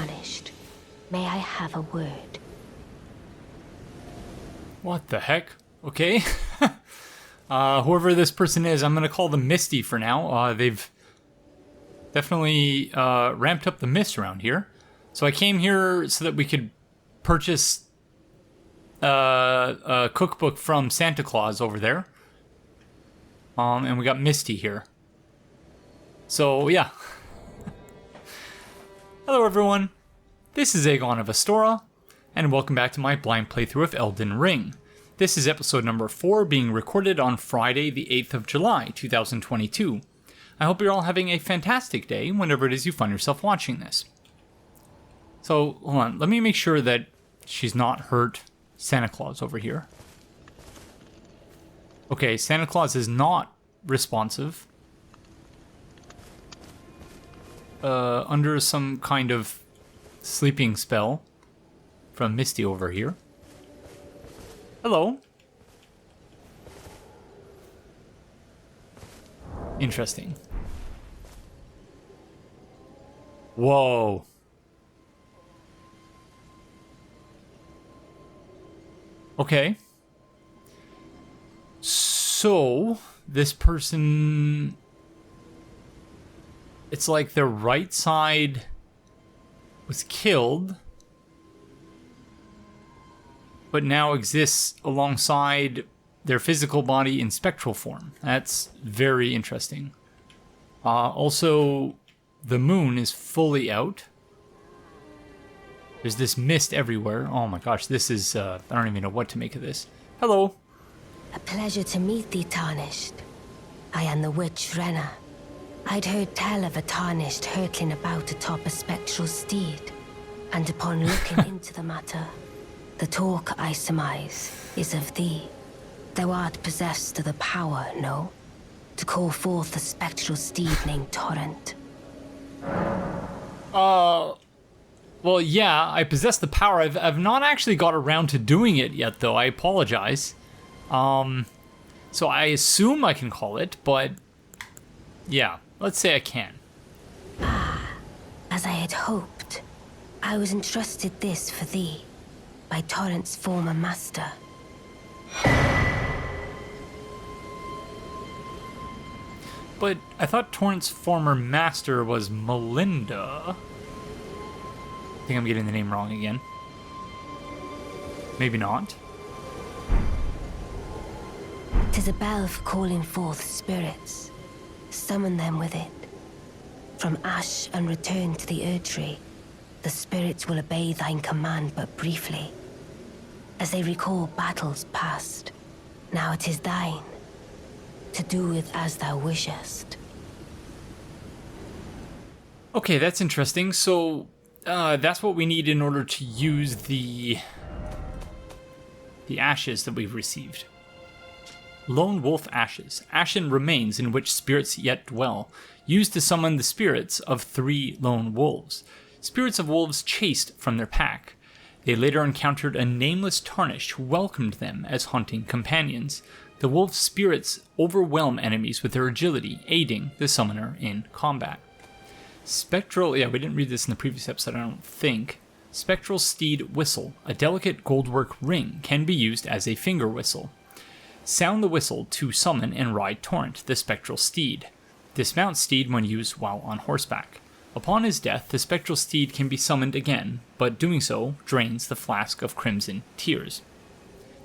Tarnished. May I have a word? What the heck? Okay. Whoever this person is, I'm going to call them Misty for now. They've definitely ramped up the mist around here. So I came here so that we could purchase a cookbook from Santa Claus over there. And we got Misty here. So, yeah. Hello, everyone. This is Aegon of Astora, and welcome back to my blind playthrough of Elden Ring. This is episode number 4, being recorded on Friday, the 8th of July, 2022. I hope you're all having a fantastic day whenever it is you find yourself watching this. So, hold on, let me make sure that she's not hurt Santa Claus over here. Okay, Santa Claus is not responsive. Under some kind of sleeping spell from Misty over here. Hello. Interesting. Whoa. Okay. So, this person... It's like their right side was killed, but now exists alongside their physical body in spectral form. That's very interesting. Also, the moon is fully out. There's this mist everywhere. Oh my gosh, this is... I don't even know what to make of this. Hello. A pleasure to meet thee, Tarnished. I am the witch Renna. I'd heard tell of a Tarnished hurtling about atop a spectral steed, and upon looking into the matter, the talk, I surmise, is of thee. Thou art possessed of the power, no? To call forth a spectral steed named Torrent. Well, yeah, I possess the power. I've not actually got around to doing it yet, though. I apologize. So I assume I can call it, but yeah, let's say I can. As I had hoped, I was entrusted this for thee by Torrent's former master. But I thought Torrent's former master was Melinda. I think I'm getting the name wrong again. Maybe not. 'Tis a bell for calling forth spirits. Summon them with it. From ash and return to the Erdtree, the spirits will obey thine command but briefly, as they recall battles past. Now it is thine, to do with as thou wishest. Okay, that's interesting. So, that's what we need in order to use the ashes that we've received. Lone Wolf Ashes. Ashen remains in which spirits yet dwell. Used to summon the spirits of 3 lone wolves. Spirits of wolves chased from their pack. They later encountered a nameless Tarnished who welcomed them as hunting companions. The wolf spirits overwhelm enemies with their agility, aiding the summoner in combat. Spectral... Yeah, we didn't read this in the previous episode, I don't think. Spectral Steed Whistle. A delicate goldwork ring can be used as a finger whistle. Sound the whistle to summon and ride Torrent, the spectral steed. Dismount steed when used while on horseback. Upon his death, the spectral steed can be summoned again, but doing so drains the flask of crimson tears.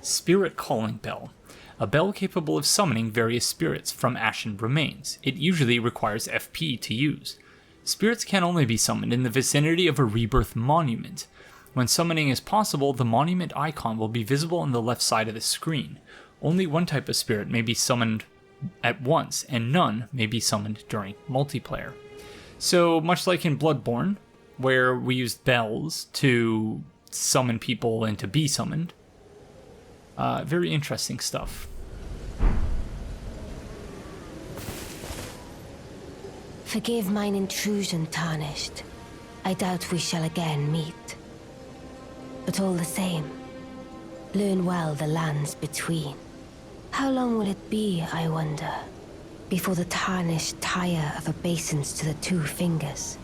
Spirit Calling Bell. A bell capable of summoning various spirits from ashen remains. It usually requires FP to use. Spirits can only be summoned in the vicinity of a rebirth monument. When summoning is possible, the monument icon will be visible on the left side of the screen. Only one type of spirit may be summoned at once, and none may be summoned during multiplayer. So, much like in Bloodborne, where we used bells to summon people and to be summoned, very interesting stuff. Forgive mine intrusion, Tarnished. I doubt we shall again meet. But all the same, learn well the lands between. How long will it be, I wonder, before the Tarnished tire of obeisance to the 2 fingers?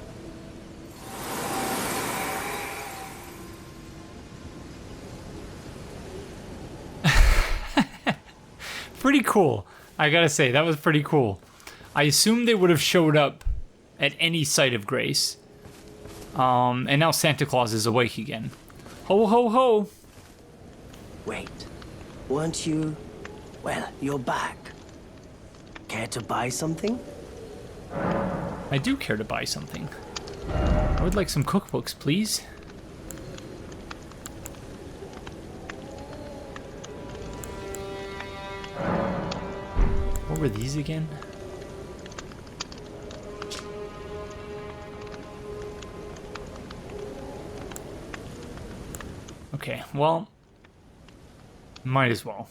pretty cool. I gotta say, that was pretty cool. I assumed they would have showed up at any site of grace. And now Santa Claus is awake again. Ho, ho, ho! Wait, weren't you... Well, you're back. Care to buy something? I do care to buy something. I would like some cookbooks, please. What were these again? Okay, well, might as well.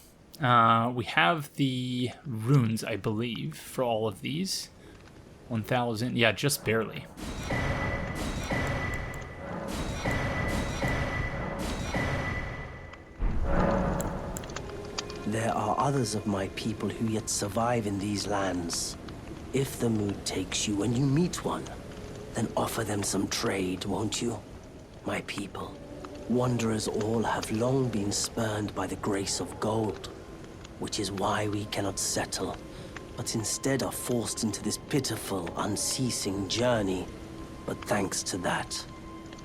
We have the runes, I believe, for all of these. 1,000, yeah, just barely. There are others of my people who yet survive in these lands. If the mood takes you and you meet one, then offer them some trade, won't you? My people, wanderers all have long been spurned by the grace of gold, which is why we cannot settle, but instead are forced into this pitiful, unceasing journey. But thanks to that,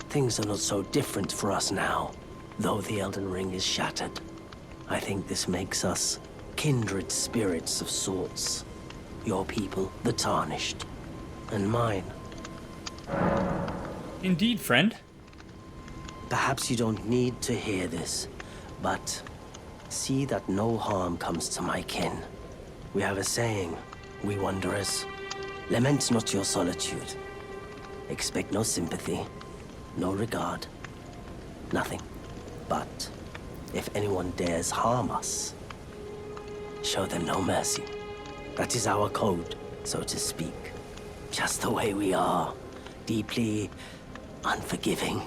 things are not so different for us now, though the Elden Ring is shattered. I think this makes us kindred spirits of sorts. Your people, the Tarnished, and mine. Indeed, friend. Perhaps you don't need to hear this, but see that no harm comes to my kin. We have a saying, we wanderers. Lament not your solitude. Expect no sympathy, no regard, nothing. But if anyone dares harm us, show them no mercy. That is our code, so to speak. Just the way we are, deeply unforgiving.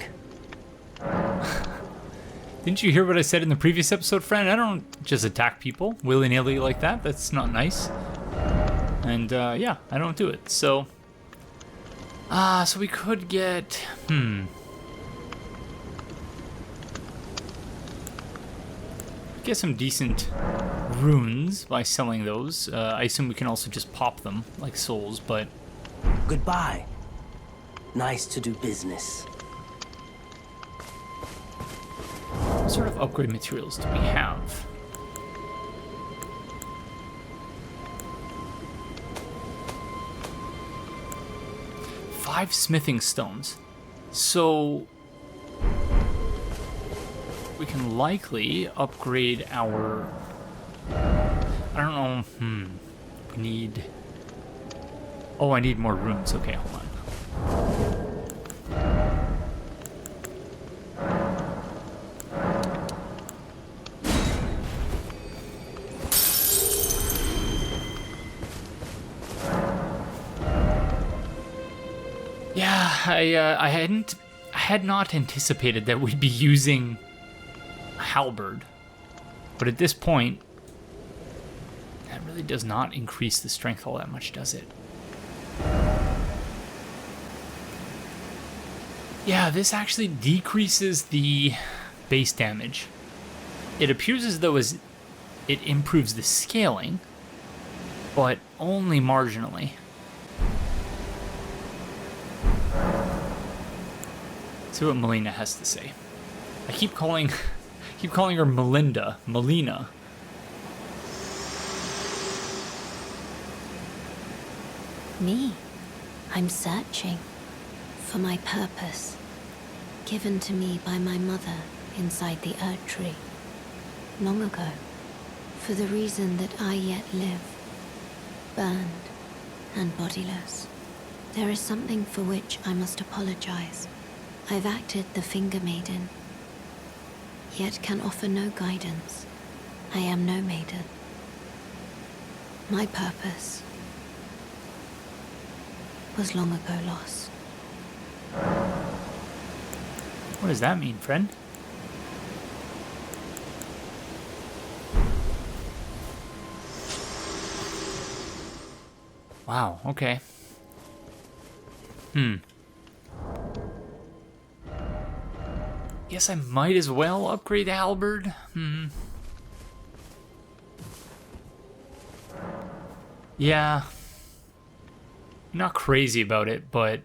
Didn't you hear what I said in the previous episode, friend? I don't just attack people willy-nilly like that. That's not nice. And, yeah, I don't do it. So, so we could get, get some decent runes by selling those. I assume we can also just pop them like souls, but... Goodbye. Nice to do business. What sort of upgrade materials do we have? Five smithing stones. So we can likely upgrade our... I don't know. We need... Oh, I need more runes. Okay, hold on. Yeah, I had not anticipated that we'd be using a halberd, but at this point, that really does not increase the strength all that much, does it? Yeah, this actually decreases the base damage. It appears as though it improves the scaling, but only marginally. See what Melina has to say. I keep calling her Melina. Me? I'm searching for my purpose, given to me by my mother inside the Earth Tree, long ago, for the reason that I yet live, burned and bodiless. There is something for which I must apologize. I've acted the Finger Maiden, yet can offer no guidance. I am no maiden. My purpose was long ago lost. What does that mean, friend? Wow, okay. Guess I might as well upgrade the halberd. Yeah. Not crazy about it, but...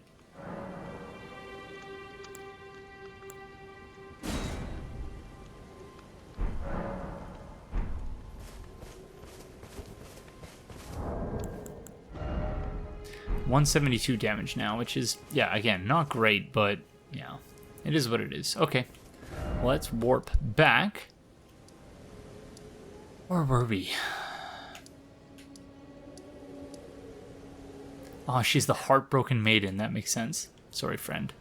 $172 damage now, which is, yeah, again, not great, but, yeah, it is what it is. Okay, let's warp back. Where were we? Oh, she's the heartbroken maiden. That makes sense. Sorry, friend.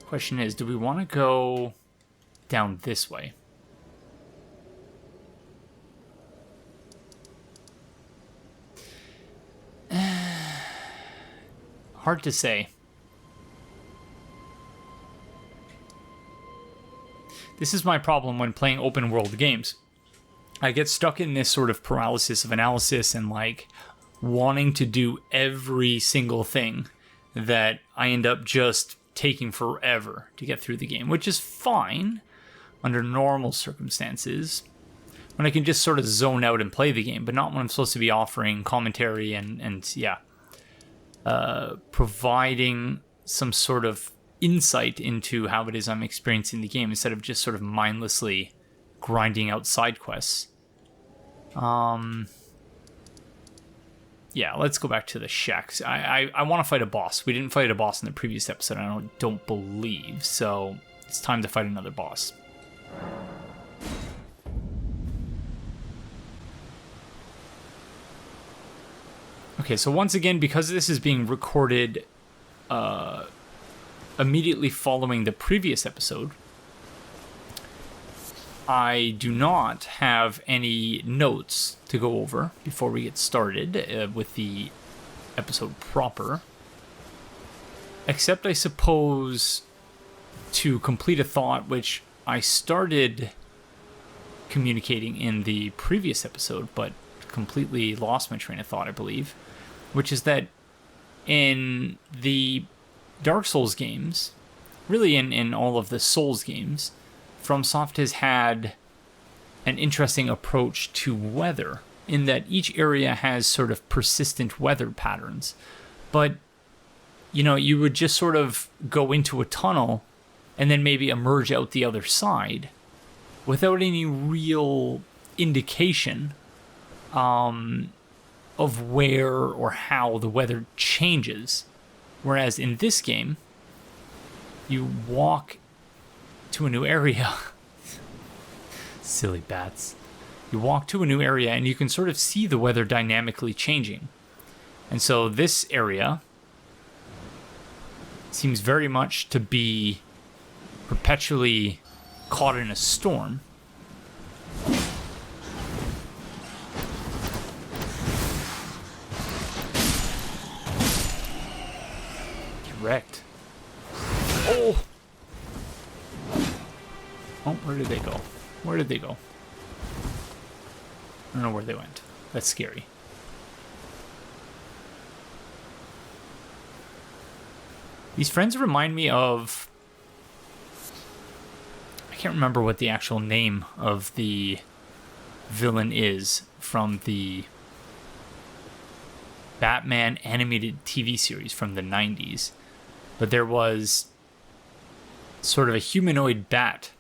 Question is, do we want to go down this way? Hard to say. This is my problem when playing open world games. I get stuck in this sort of paralysis of analysis and like wanting to do every single thing that I end up just taking forever to get through the game, which is fine under normal circumstances when I can just sort of zone out and play the game, but not when I'm supposed to be offering commentary and yeah, providing some sort of insight into how it is I'm experiencing the game instead of just sort of mindlessly grinding out side quests. Yeah, let's go back to the shacks. I want to fight a boss. We didn't fight a boss in the previous episode, I don't believe, so it's time to fight another boss. Okay, so once again, because this is being recorded immediately following the previous episode, I do not have any notes to go over before we get started with the episode proper. Except, I suppose, to complete a thought which I started communicating in the previous episode, but completely lost my train of thought, I believe. Which is that in the Dark Souls games, really in all of the Souls games, FromSoft has had an interesting approach to weather, in that each area has sort of persistent weather patterns. But, you know, you would just sort of go into a tunnel and then maybe emerge out the other side without any real indication of where or how the weather changes. Whereas in this game, you walk to a new area. Silly bats. You walk to a new area and you can sort of see the weather dynamically changing. And so this area seems very much to be perpetually caught in a storm. Wrecked. Oh! Oh, where did they go? Where did they go? I don't know where they went. That's scary. These friends remind me of... I can't remember what the actual name of the villain is from the Batman animated TV series from the 90s. But there was sort of a humanoid bat.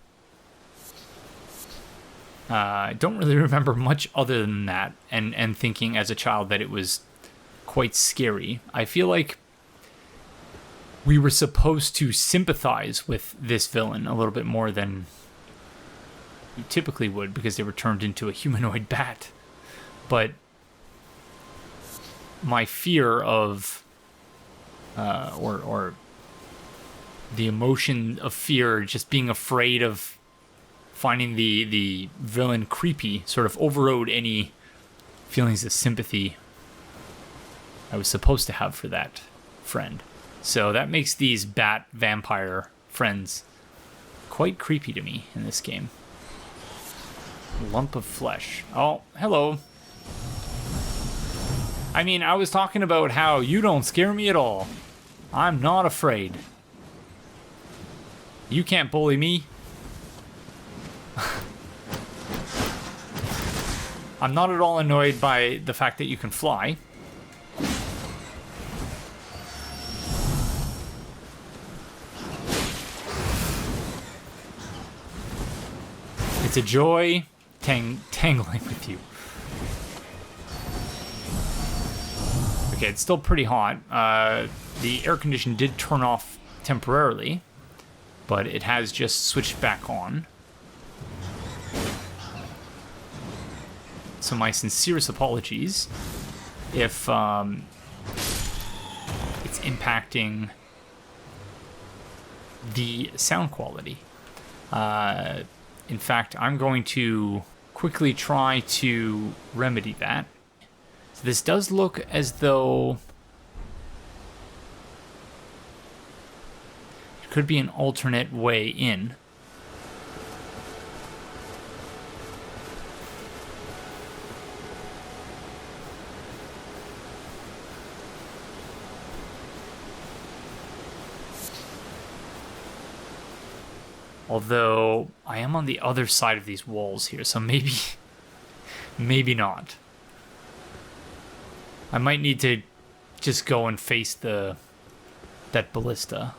I don't really remember much other than that, and thinking as a child that it was quite scary. I feel like we were supposed to sympathize with this villain a little bit more than we typically would, because they were turned into a humanoid bat. But my fear of, or the emotion of fear, just being afraid of finding the villain creepy, sort of overrode any feelings of sympathy I was supposed to have for that friend. So that makes these bat vampire friends quite creepy to me in this game. Lump of flesh. Oh, hello. I mean, I was talking about how you don't scare me at all. I'm not afraid. You can't bully me. I'm not at all annoyed by the fact that you can fly. It's a joy tangling with you. Okay, it's still pretty hot. The air condition did turn off temporarily, but it has just switched back on. So my sincerest apologies if it's impacting the sound quality. In fact, I'm going to quickly try to remedy that. So this does look as though it could be an alternate way in. Although, I am on the other side of these walls here, so maybe not. I might need to just go and face that ballista.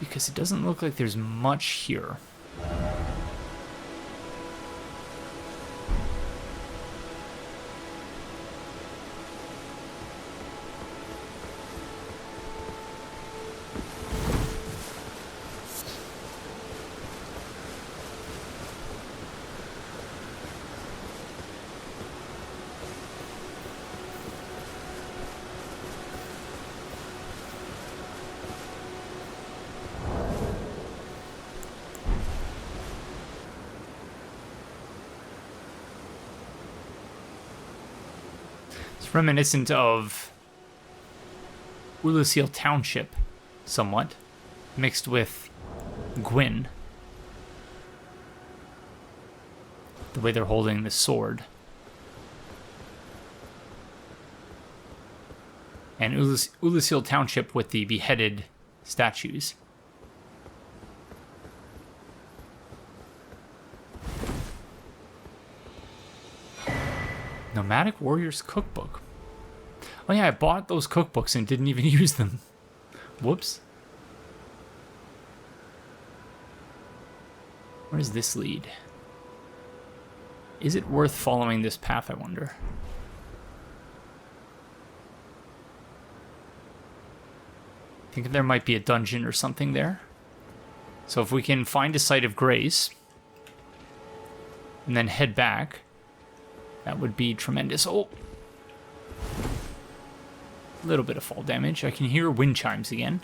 Because it doesn't look like there's much here. Reminiscent of Ulysseal Township, somewhat, mixed with Gwyn. The way they're holding the sword. And Ulysseal Township with the beheaded statues. Nomadic Warriors Cookbook. Oh yeah, I bought those cookbooks and didn't even use them. Whoops. Where does this lead? Is it worth following this path, I wonder? I think there might be a dungeon or something there. So if we can find a site of grace and then head back, that would be tremendous. Oh! A little bit of fall damage. I can hear wind chimes again.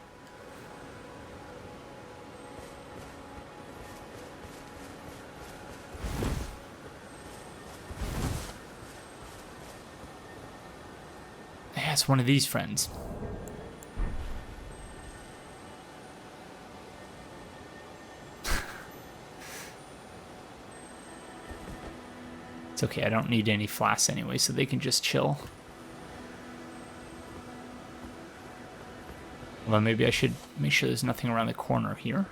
Yeah, it's one of these friends. It's okay, I don't need any flasks anyway, so they can just chill. Well, maybe I should make sure there's nothing around the corner here.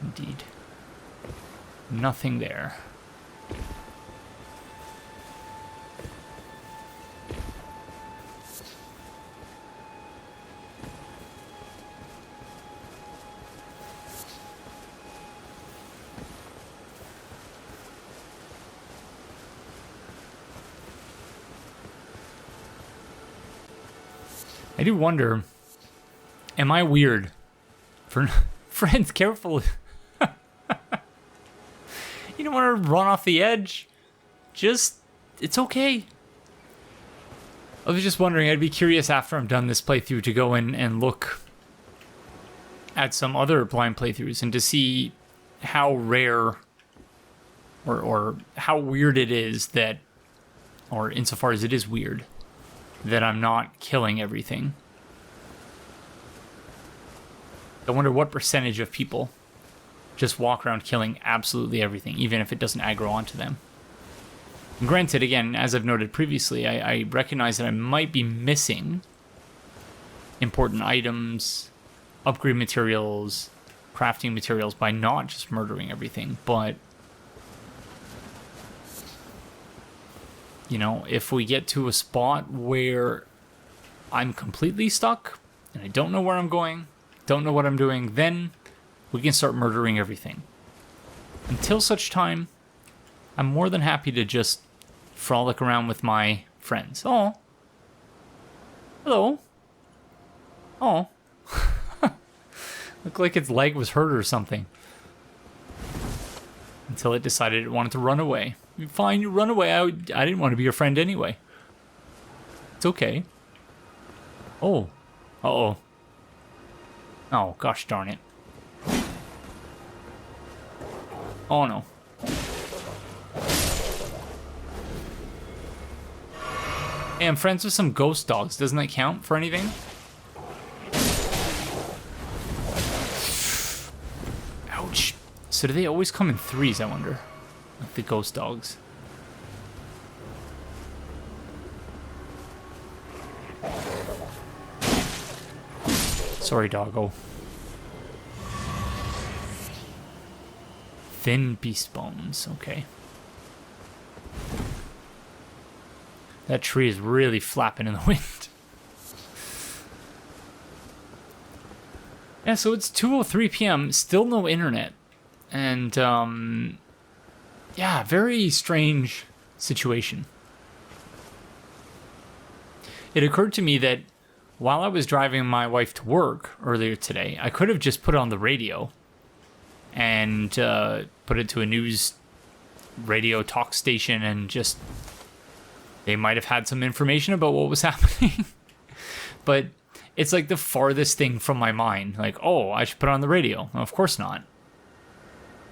Indeed. Nothing there. I do wonder, am I weird? Friends, careful. You don't want to run off the edge. It's okay. I was just wondering, I'd be curious after I'm done this playthrough to go in and look at some other blind playthroughs and to see how rare or how weird it is that, or insofar as it is weird, that I'm not killing everything. I wonder what percentage of people just walk around killing absolutely everything, even if it doesn't aggro onto them. And granted, again, as I've noted previously, I recognize that I might be missing important items, upgrade materials, crafting materials by not just murdering everything, but you know, if we get to a spot where I'm completely stuck and I don't know where I'm going, don't know what I'm doing, then we can start murdering everything. Until such time, I'm more than happy to just frolic around with my friends. Oh. Hello. Oh. Looked like its leg was hurt or something. Until it decided it wanted to run away. Fine, you run away. I didn't want to be your friend anyway. It's okay. Oh. Uh-oh. Oh, gosh darn it. Oh, no. Hey, I'm friends with some ghost dogs. Doesn't that count for anything? Ouch. So do they always come in threes, I wonder? Like the ghost dogs. Sorry, doggo. Thin beast bones. Okay. That tree is really flapping in the wind. Yeah, so it's 2:03 p.m. Still no internet. And, yeah, very strange situation. It occurred to me that while I was driving my wife to work earlier today, I could have just put on the radio and put it to a news radio talk station and just... They might have had some information about what was happening. But it's like the farthest thing from my mind. Like, oh, I should put on the radio. Well, of course not.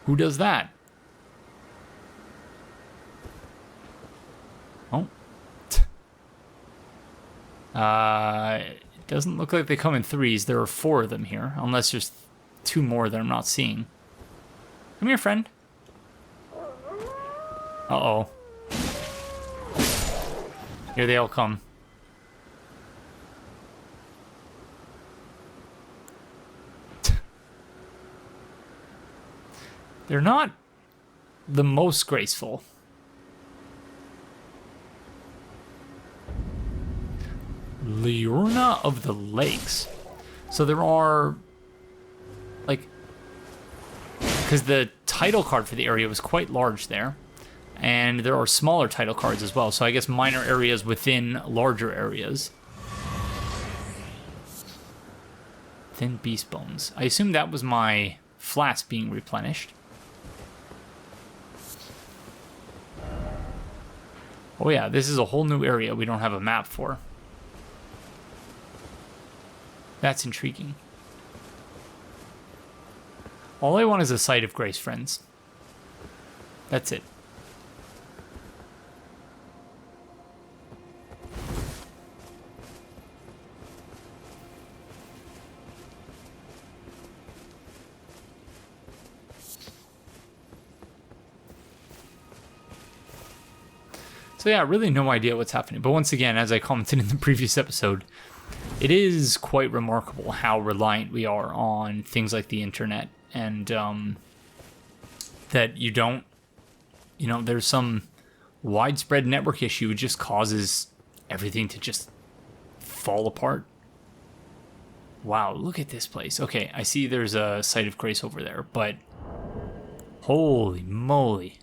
Who does that? Oh. It doesn't look like they come in threes. There are 4 of them here. Unless there's 2 more that I'm not seeing. Come here, friend. Uh-oh. Here they all come. They're not the most graceful. Liurnia of the Lakes. So there are, like, because the title card for the area was quite large there. And there are smaller title cards as well. So I guess minor areas within larger areas. Thin beast bones. I assume that was my flask being replenished. Oh yeah, this is a whole new area we don't have a map for. That's intriguing. All I want is a site of grace, friends. That's it. So yeah, really no idea what's happening. But once again, as I commented in the previous episode, it is quite remarkable how reliant we are on things like the internet. And that you don't, you know, there's some widespread network issue. It just causes everything to just fall apart. Wow, look at this place. Okay, I see there's a site of grace over there, but holy moly.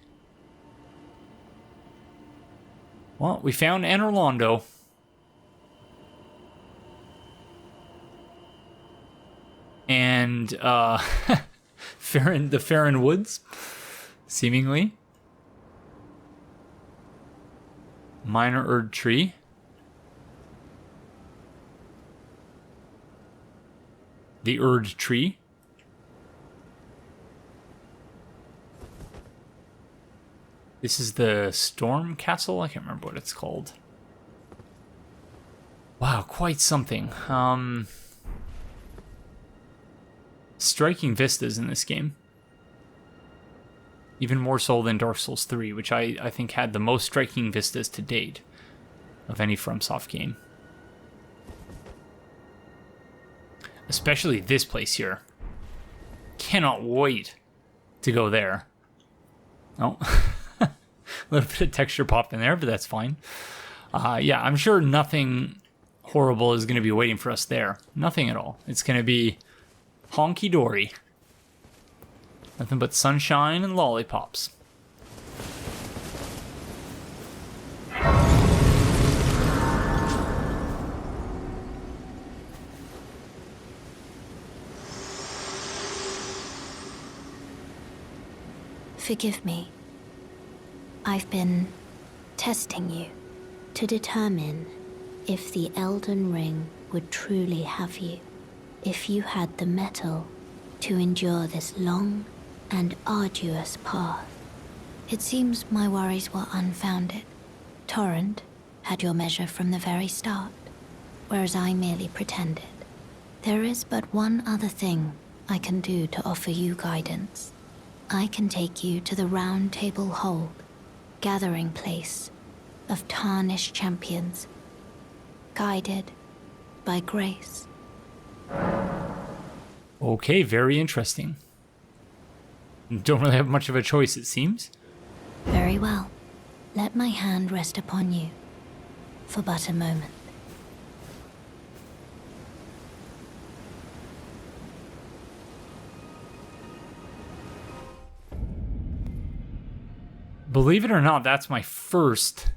Well, we found Anor Londo. And, the Farron Woods, seemingly. Minor Erd Tree. The Erd Tree. This is the Storm Castle? I can't remember what it's called. Wow, quite something. Striking vistas in this game. Even more so than Dark Souls 3, which I think had the most striking vistas to date of any FromSoft game. Especially this place here. Cannot wait to go there. Oh. little bit of texture pop in there, but that's fine. Yeah, I'm sure nothing horrible is going to be waiting for us there. Nothing at all. It's going to be honky-dory. Nothing but sunshine and lollipops. Forgive me. I've been testing you to determine if the Elden Ring would truly have you, if you had the mettle to endure this long and arduous path. It seems my worries were unfounded. Torrent had your measure from the very start, whereas I merely pretended. There is but one other thing I can do to offer you guidance. I can take you to the Roundtable Hold, gathering place of tarnished champions, guided by grace. Okay, very interesting. Don't really have much of a choice, it seems. Very well. Let my hand rest upon you for but a moment. Believe it or not, that's my first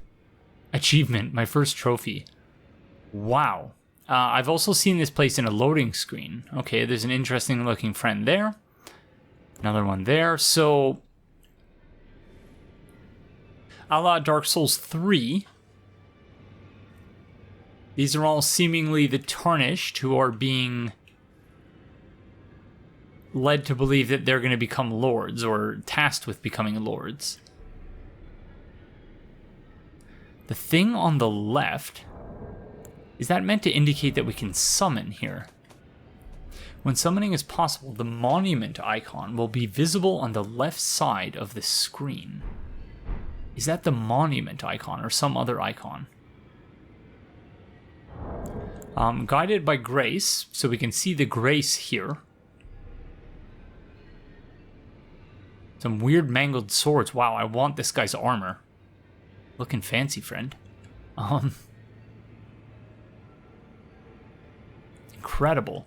achievement, my first trophy. Wow. I've also seen this place in a loading screen. Okay, there's an interesting looking friend there. Another one there. So, a la Dark Souls 3, these are all seemingly the Tarnished who are being led to believe that they're going to become lords, or tasked with becoming lords. The thing on the left, is that meant to indicate that we can summon here? When summoning is possible, the monument icon will be visible on the left side of the screen. Is that the monument icon or some other icon? Guided by grace, so we can see the grace here. Some weird mangled swords. Wow, I want this guy's armor. Looking fancy, friend. Incredible.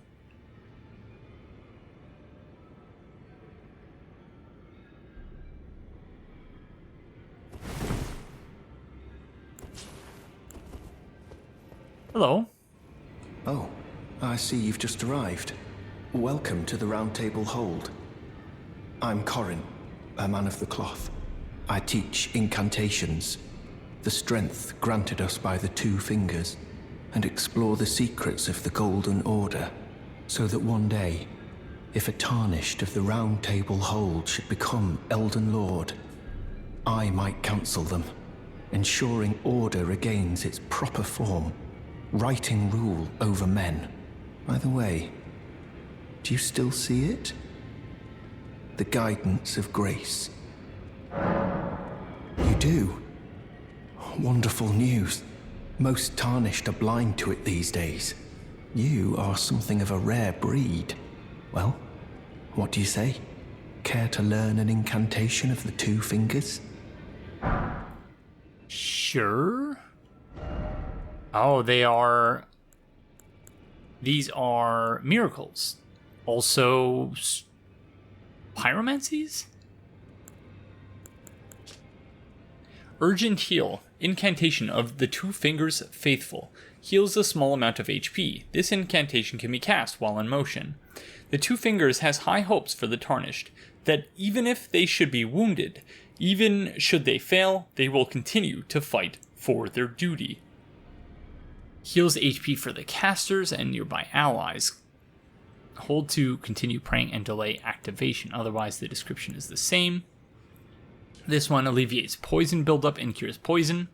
Hello. Oh, I see you've just arrived. Welcome to the Roundtable Hold. I'm Corin, a man of the cloth. I teach incantations, the strength granted us by the Two Fingers, and explore the secrets of the Golden Order, so that one day, if a Tarnished of the Roundtable Hold should become Elden Lord, I might counsel them, ensuring order regains its proper form, righting rule over men. By the way, do you still see it? The guidance of grace. You do? Wonderful news. Most Tarnished are blind to it these days. You are something of a rare breed. Well, what do you say? Care to learn an incantation of the Two Fingers? Sure. Oh, they are... These are miracles. Also, pyromancies? Urgent Heal. Incantation of the Two Fingers Faithful. Heals a small amount of HP. This incantation can be cast while in motion. The Two Fingers has high hopes for the Tarnished, that even if they should be wounded, even should they fail, they will continue to fight for their duty. Heals HP for the casters and nearby allies. Hold to continue praying and delay activation, otherwise the description is the same. This one alleviates poison buildup and cures poison,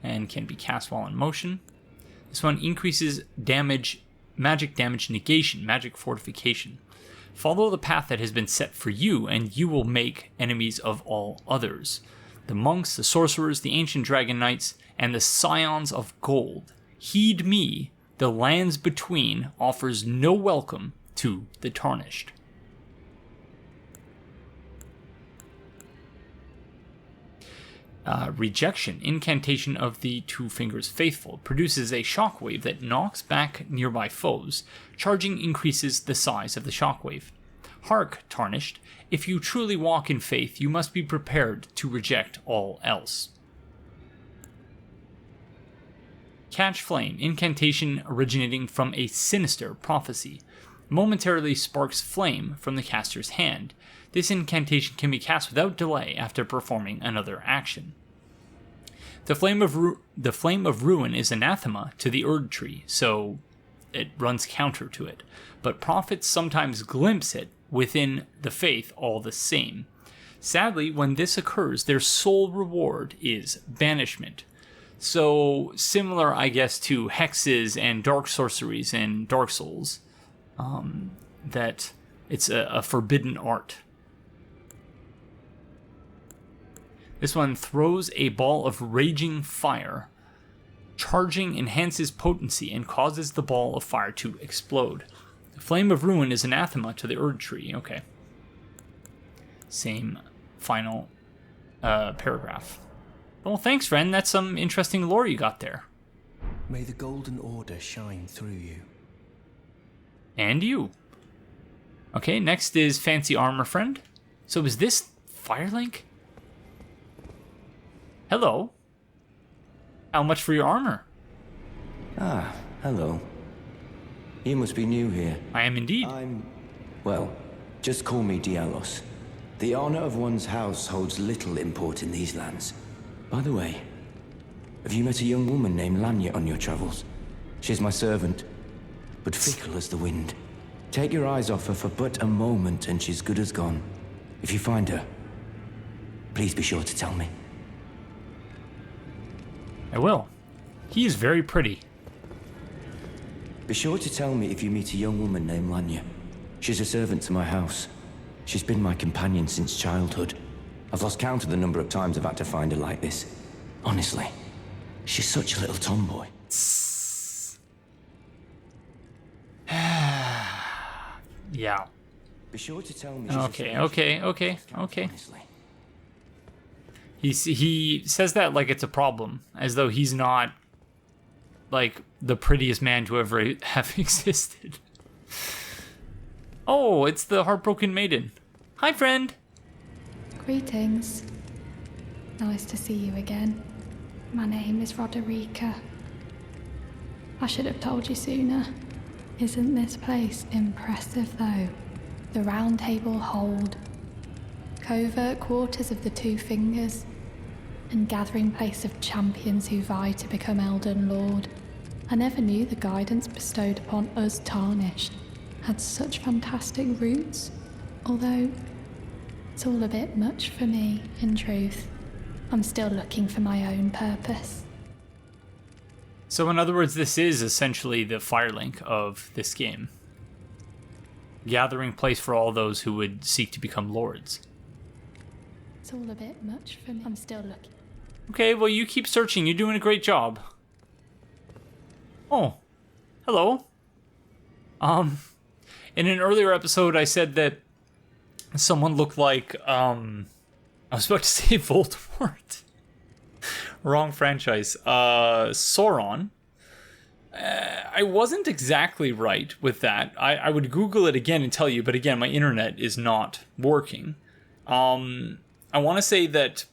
and can be cast while in motion. This one increases damage, magic damage negation, magic fortification. Follow the path that has been set for you, and you will make enemies of all others. The monks, the sorcerers, the ancient dragon knights, and the scions of gold. Heed me, the lands between offers no welcome to the Tarnished. Rejection, incantation of the Two Fingers Faithful, produces a shockwave that knocks back nearby foes. Charging increases the size of the shockwave. Hark, Tarnished, if you truly walk in faith, you must be prepared to reject all else. Catch Flame, incantation originating from a sinister prophecy. Momentarily sparks flame from the caster's hand. This incantation can be cast without delay after performing another action. The Flame of Ruin is anathema to the Erd Tree, so it runs counter to it, but prophets sometimes glimpse it within the faith all the same. Sadly, when this occurs, their sole reward is banishment. So, similar, I guess, to hexes and dark sorceries in Dark Souls, that it's a forbidden art. This one throws a ball of raging fire. Charging enhances potency and causes the ball of fire to explode. The Flame of Ruin is anathema to the Erd Tree. Okay. Same final paragraph. Well, thanks, friend. That's some interesting lore you got there. May the Golden Order shine through you. And you. Okay, next is Fancy Armor Friend. So is this Firelink? Hello. How much for your armor? Ah, hello. You must be new here. I am indeed. Well, just call me Dialos. The honor of one's house holds little import in these lands. By the way, have you met a young woman named Liurnia on your travels? She's my servant, but fickle as the wind. Take your eyes off her for but a moment and she's good as gone. If you find her, please be sure to tell me. I will. He is very pretty. Be sure to tell me if you meet a young woman named Liurnia. She's a servant to my house. She's been my companion since childhood. I've lost count of the number of times I've had to find her like this. Honestly, she's such a little tomboy. Yeah. Be sure to tell me. Okay. Honestly. He says that like it's a problem, as though he's not like the prettiest man to ever have existed. Oh, it's the Heartbroken Maiden. Hi, friend. Greetings. Nice to see you again. My name is Roderica. I should have told you sooner. Isn't this place impressive though? The Roundtable Hold. Covert quarters of the Two Fingers. And gathering place of champions who vie to become Elden Lord. I never knew the guidance bestowed upon us Tarnished had such fantastic roots. Although it's all a bit much for me, in truth. I'm still looking for my own purpose. So in other words, this is essentially the Firelink of this game. Gathering place for all those who would seek to become lords. It's all a bit much for me. I'm still looking. Okay, well you keep searching. You're doing a great job. Oh, hello. In an earlier episode, I said that someone looked like, I was about to say Voldemort. Wrong franchise. Sauron. I wasn't exactly right with that. I would Google it again and tell you, but again, my internet is not working. I want to say that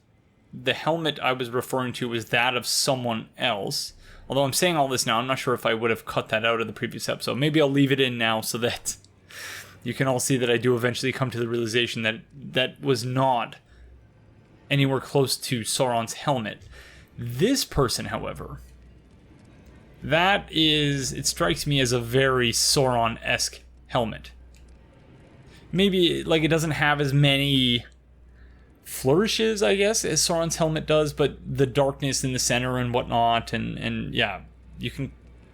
the helmet I was referring to was that of someone else. Although I'm saying all this now, I'm not sure if I would have cut that out of the previous episode. Maybe I'll leave it in now so that you can all see that I do eventually come to the realization that that was not anywhere close to Sauron's helmet. This person, however, that is, it strikes me as a very Sauron-esque helmet. Maybe, like, it doesn't have as many flourishes, I guess, as Sauron's helmet does, but the darkness in the center and whatnot, and yeah, you can,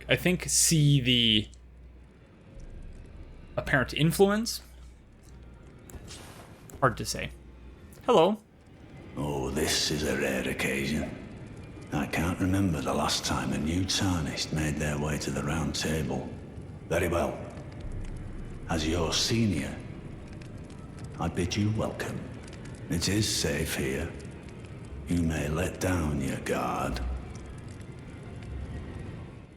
I think, see the apparent influence. Hard to say. Hello. Oh, this is a rare occasion. I can't remember the last time a new Tarnished made their way to the Round Table. Very well. As your senior, I bid you welcome. It is safe here. You may let down your guard.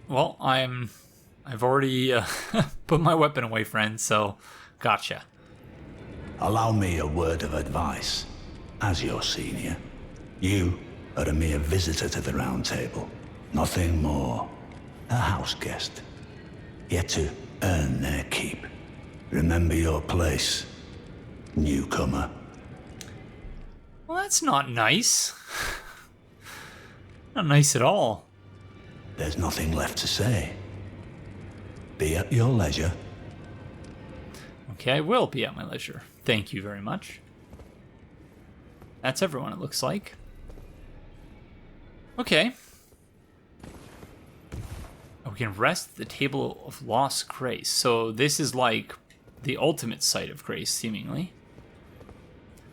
Well, I've already put my weapon away, friend, so gotcha. Allow me a word of advice. As your senior, you are a mere visitor to the Round Table. Nothing more. A house guest. Yet to earn their keep. Remember your place, newcomer. Well, that's not nice. Not nice at all. There's nothing left to say. Be at your leisure. Okay, I will be at my leisure. Thank you very much. That's everyone, it looks like. Okay. Oh, we can rest at the Table of Lost Grace. So this is like the ultimate site of grace, seemingly.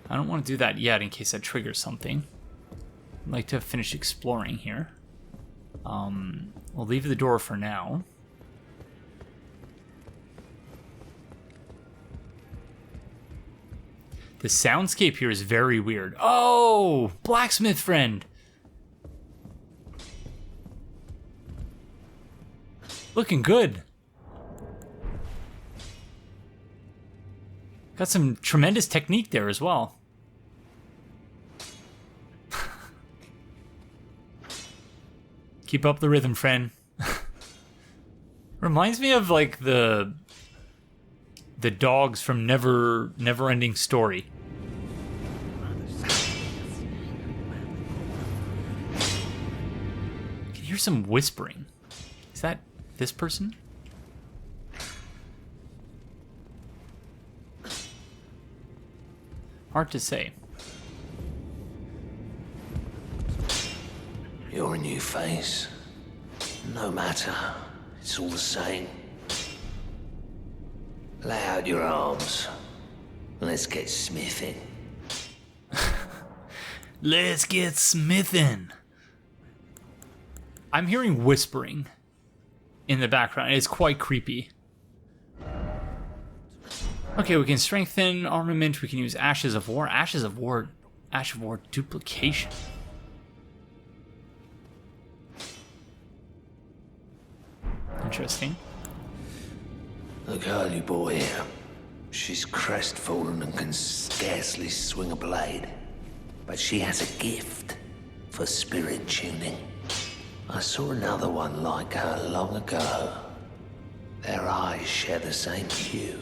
I don't want to do that yet in case that triggers something. I'd like to finish exploring here. We'll leave the door for now. The soundscape here is very weird. Oh, blacksmith friend. Looking good. Got some tremendous technique there as well. Keep up the rhythm, friend. Reminds me of like the dogs from Never-Ending Story. I can hear some whispering. Is that this person? Hard to say. You're a new face. No matter. It's all the same. Lay out your arms. Let's get smithing. Let's get smithing. I'm hearing whispering in the background. It's quite creepy. Okay, we can strengthen armament. We can use Ashes of War. Ash of War duplication. Interesting. The girl you brought here. She's crestfallen and can scarcely swing a blade. But she has a gift for spirit tuning. I saw another one like her long ago. Their eyes share the same hue.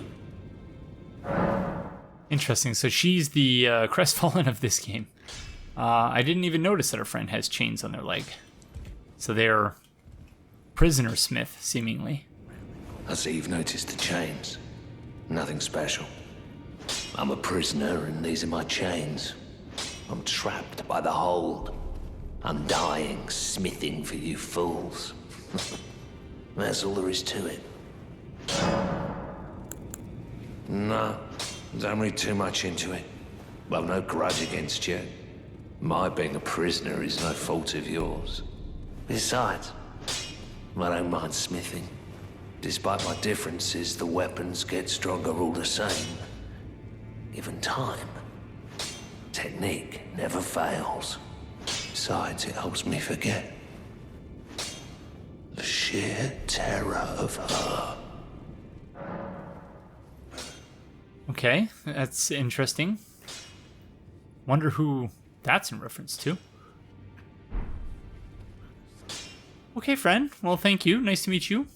Interesting. So she's the crestfallen of this game. I didn't even notice that her friend has chains on their leg. So they're prisoner smith, seemingly. I see you've noticed the chains. Nothing special. I'm a prisoner and these are my chains. I'm trapped by the hold. I'm dying, smithing for you fools. That's all there is to it. No, don't read too much into it. I've no grudge against you. My being a prisoner is no fault of yours. Besides, I don't mind smithing. Despite my differences, the weapons get stronger all the same. Given time, technique never fails. Besides, it helps me forget the sheer terror of her. Okay, that's interesting. Wonder who that's in reference to. Okay, friend. Well, thank you. Nice to meet you.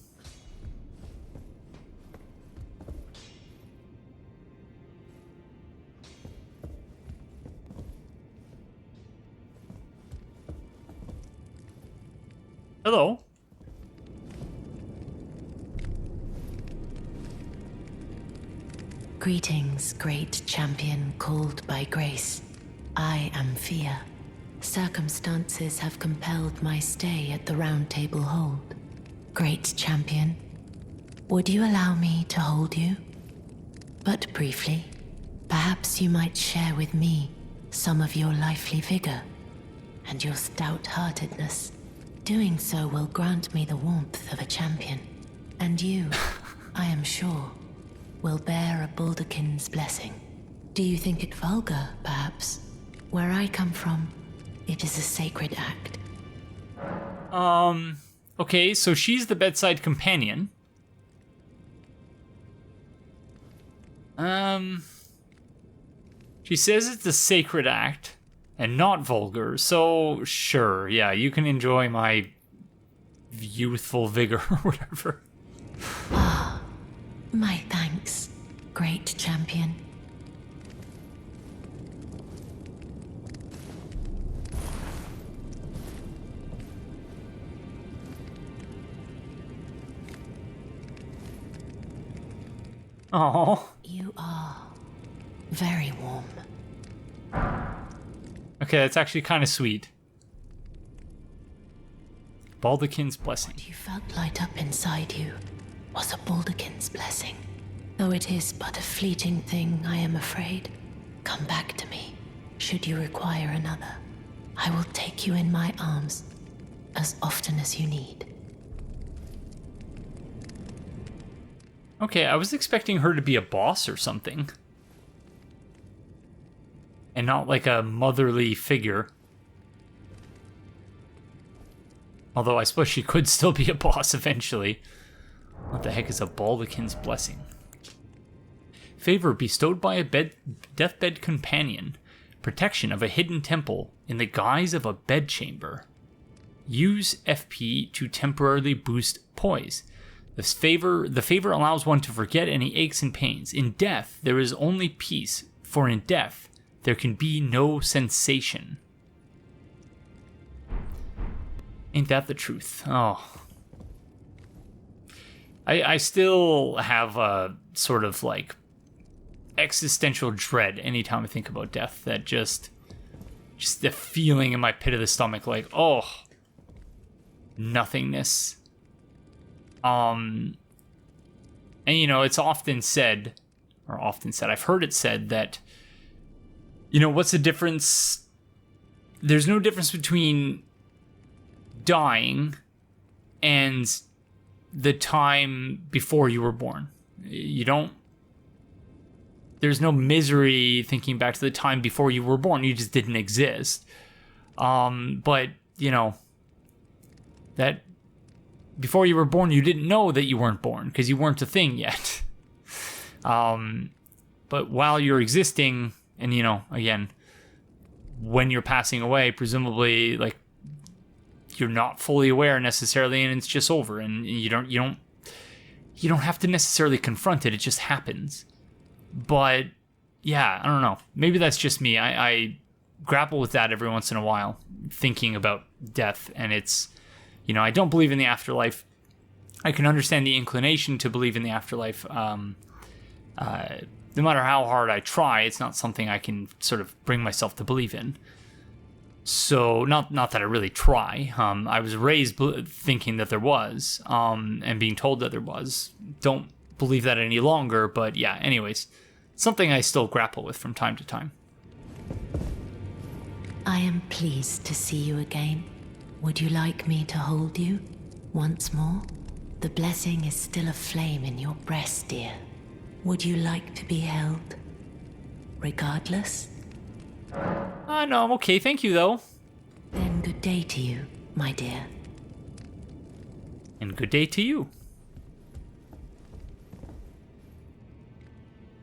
Hello. Greetings, great champion called by grace. I am Fia. Circumstances have compelled my stay at the Roundtable Hold. Great champion, would you allow me to hold you? But briefly, perhaps you might share with me some of your lively vigor and your stout-heartedness. Doing so will grant me the warmth of a champion, and you, I am sure, will bear a Baldakin's blessing. Do you think it vulgar, perhaps? Where I come from, It is a sacred act. Okay, so she's the bedside companion. She says it's a sacred act and not vulgar, so sure, yeah, you can enjoy my youthful vigor or whatever. My thanks, great champion. Oh. You are very warm. Okay, that's actually kind of sweet. Baldachin's blessing. What you felt light up inside you was a Baldachin's blessing. Though it is but a fleeting thing, I am afraid. Come back to me, should you require another. I will take you in my arms as often as you need. Okay, I was expecting her to be a boss or something. And not like a motherly figure. Although I suppose she could still be a boss eventually. What the heck is a Baldachin's blessing? Favor bestowed by a deathbed companion. Protection of a hidden temple in the guise of a bedchamber. Use FP to temporarily boost poise. The favor allows one to forget any aches and pains. In death, there is only peace, for in death, there can be no sensation. Ain't that the truth? Oh. I still have a sort of like existential dread anytime I think about death. That just the feeling in my pit of the stomach, like, oh, nothingness. And you know, it's often said, I've heard it said that, you know, what's the difference? There's no difference between dying and the time before you were born. There's no misery thinking back to the time before you were born. You just didn't exist. But, you know, that before you were born, you didn't know that you weren't born because you weren't a thing yet. But while you're existing, and, you know, again, when you're passing away, presumably, like, you're not fully aware necessarily, and it's just over, and you don't have to necessarily confront it. It just happens. But yeah, I don't know. Maybe that's just me. I grapple with that every once in a while, thinking about death, and it's, you know, I don't believe in the afterlife. I can understand the inclination to believe in the afterlife. No matter how hard I try, it's not something I can sort of bring myself to believe in. So, not that I really try. I was raised thinking that there was, and being told that there was. Don't believe that any longer, but yeah, anyways. Something I still grapple with from time to time. I am pleased to see you again. Would you like me to hold you once more? The blessing is still aflame in your breast, dear. Would you like to be held? Regardless? No, I'm okay. Thank you, though. Then good day to you, my dear. And good day to you.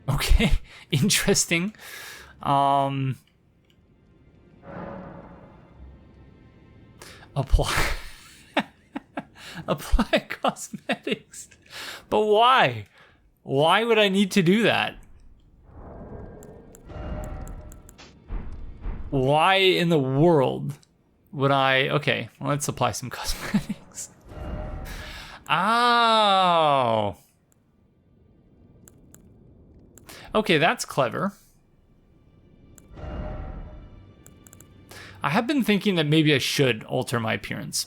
Okay, interesting. Apply cosmetics. But why? Why would I need to do that? Why in the world would I... Okay, well, let's apply some cosmetics. Oh. Okay, that's clever. I have been thinking that maybe I should alter my appearance.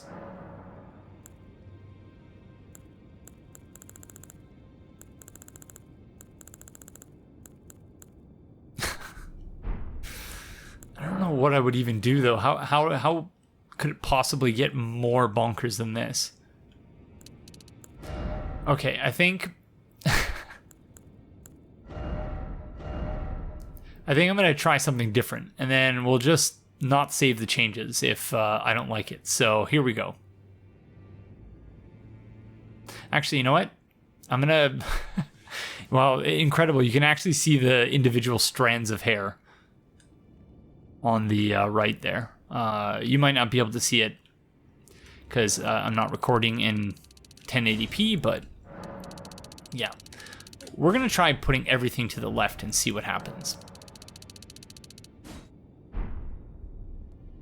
I don't know what I would even do, though. How could it possibly get more bonkers than this? Okay, I think I'm going to try something different, and then we'll just not save the changes if I don't like it. So here we go. Actually, you know what? I'm gonna... Well, incredible. You can actually see the individual strands of hair on the right there. You might not be able to see it because I'm not recording in 1080p, but yeah. We're going to try putting everything to the left and see what happens.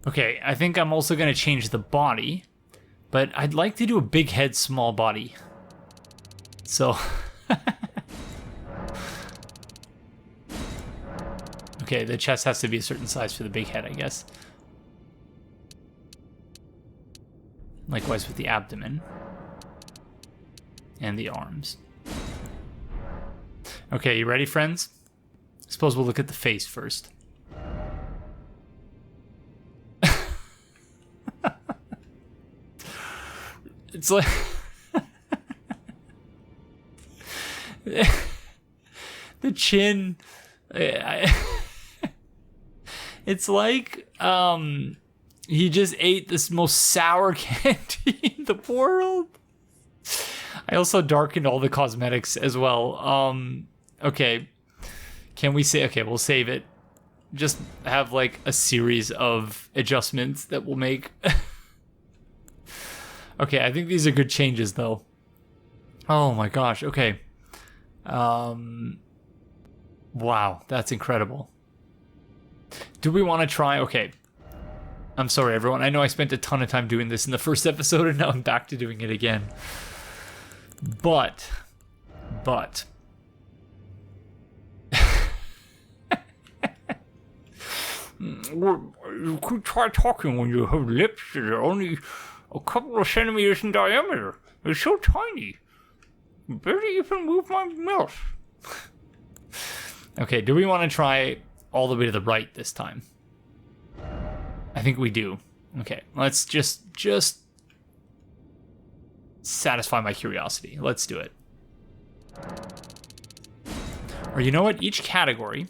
Okay, I think I'm also going to change the body, but I'd like to do a big head, small body. So... Okay, the chest has to be a certain size for the big head, I guess. Likewise with the abdomen. And the arms. Okay, you ready, friends? Suppose we'll look at the face first. It's like... the chin... It's like he just ate this most sour candy in the world. I also darkened all the cosmetics as well. Okay. Can we say... Okay, we'll save it. Just have like a series of adjustments that we'll make. Okay, I think these are good changes though. Oh my gosh, okay. Wow, that's incredible. Do we want to try... Okay. I'm sorry, everyone. I know I spent a ton of time doing this in the first episode, and now I'm back to doing it again. But... You could try talking when you have lips that are only a couple of centimeters in diameter. They're so tiny. You barely even move my mouth. Okay, do we want to try all the way to the right this time? I think we do. Okay, let's just satisfy my curiosity. Let's do it. Or you know what? Each category,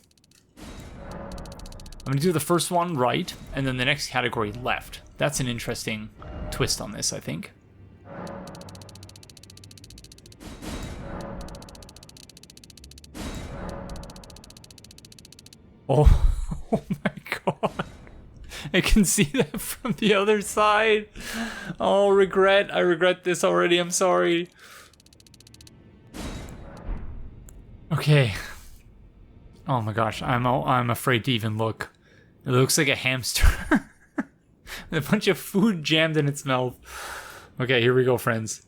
I'm going to do the first one right, and then the next category left. That's an interesting twist on this, I think. Oh my god. I can see that from the other side. Oh, regret. I regret this already. I'm sorry. Okay. Oh my gosh. I'm afraid to even look. It looks like a hamster. With a bunch of food jammed in its mouth. Okay, here we go, friends.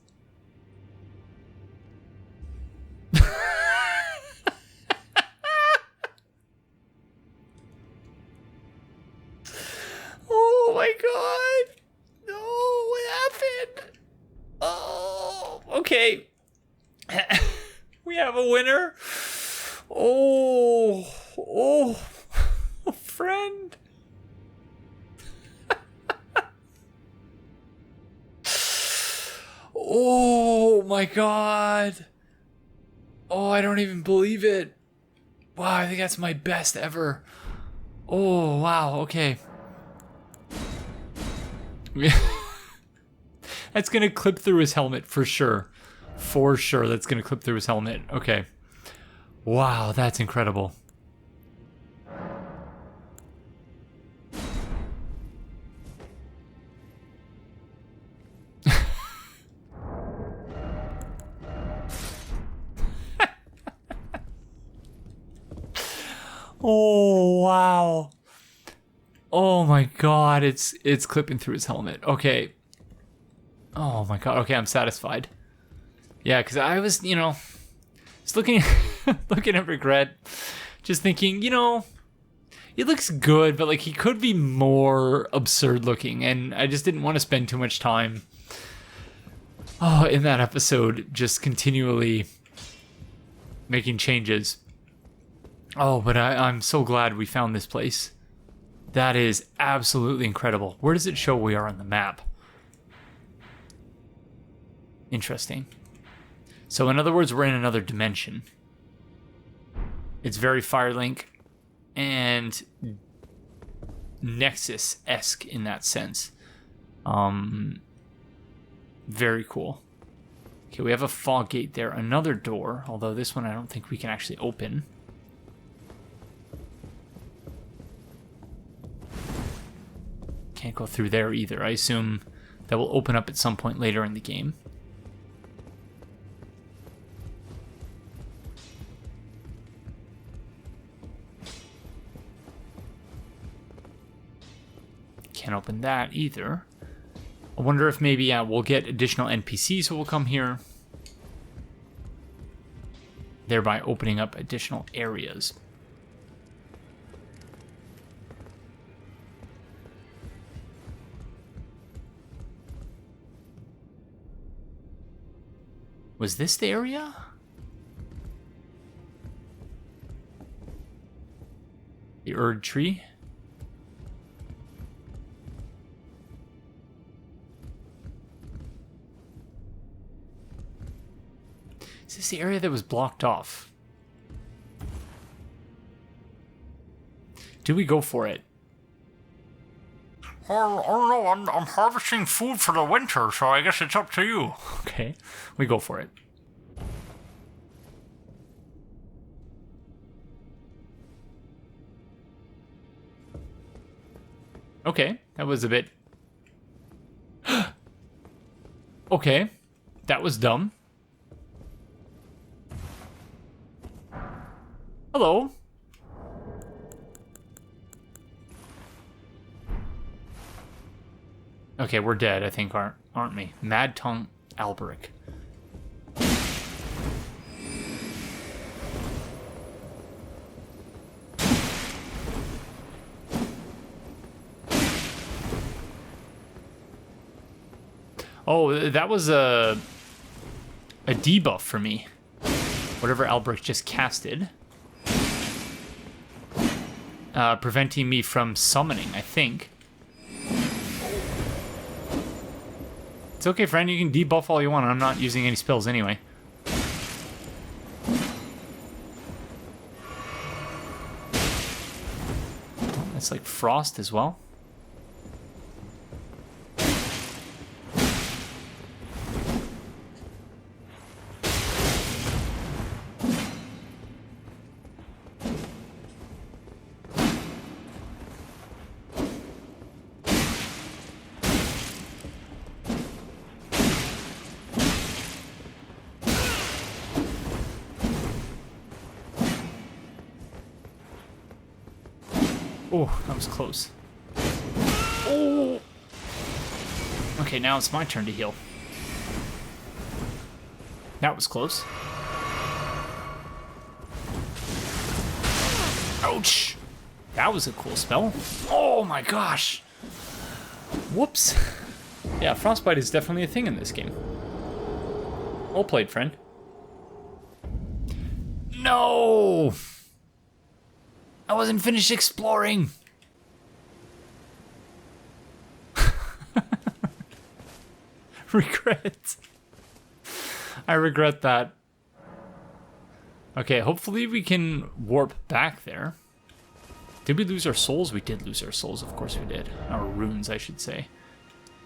Oh my god! No, what happened? Oh, okay. We have a winner. Oh, friend. Oh my god. Oh, I don't even believe it. Wow, I think that's my best ever. Oh, wow, okay. That's gonna clip through his helmet for sure. For sure, that's gonna clip through his helmet. Okay. Wow, that's incredible. Oh, wow. Oh my god, it's clipping through his helmet. Okay. Oh my god. Okay, I'm satisfied. Yeah, because I was, just looking looking at regret, just thinking, it looks good, but like he could be more absurd looking, and I just didn't want to spend too much time in that episode just continually making changes. Oh, but I'm so glad we found this place. That is absolutely incredible. Where does it show we are on the map? Interesting. So in other words, we're in another dimension. It's very Firelink and Nexus-esque in that sense. Very cool. Okay, we have a fog gate there. Another door, although this one I don't think we can actually open. Can't go through there either. I assume that will open up at some point later in the game. Can't open that either. I wonder if maybe we'll get additional NPCs who will come here, thereby opening up additional areas. Was this the area? The Erd tree? Is this the area that was blocked off? Do we go for it? Oh no, I'm harvesting food for the winter, so I guess it's up to you. Okay, we go for it. Okay, that was a bit... Okay, that was dumb. Hello. Okay, we're dead, I think, aren't we? Mad Tongue Alberic. Oh, that was a debuff for me. Whatever Alberic just casted. Preventing me from summoning, I think. It's okay, friend. You can debuff all you want. I'm not using any spells anyway. Oh, that's like frost as well. Oh, that was close. Oh! Okay, now it's my turn to heal. That was close. Ouch! That was a cool spell. Oh my gosh! Whoops. Yeah, frostbite is definitely a thing in this game. Well played, friend. No! I wasn't finished exploring. Regret. I regret that. Okay, hopefully we can warp back there. Did we lose our souls? We did lose our souls, of course we did. Our runes, I should say.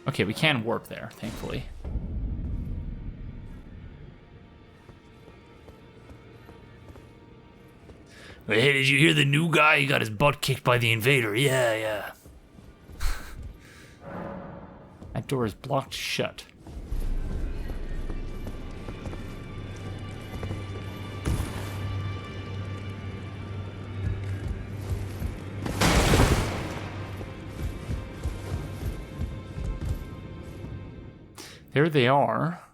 Okay, we can warp there, thankfully. Hey, did you hear the new guy? He got his butt kicked by the invader. Yeah. That door is blocked shut. There they are.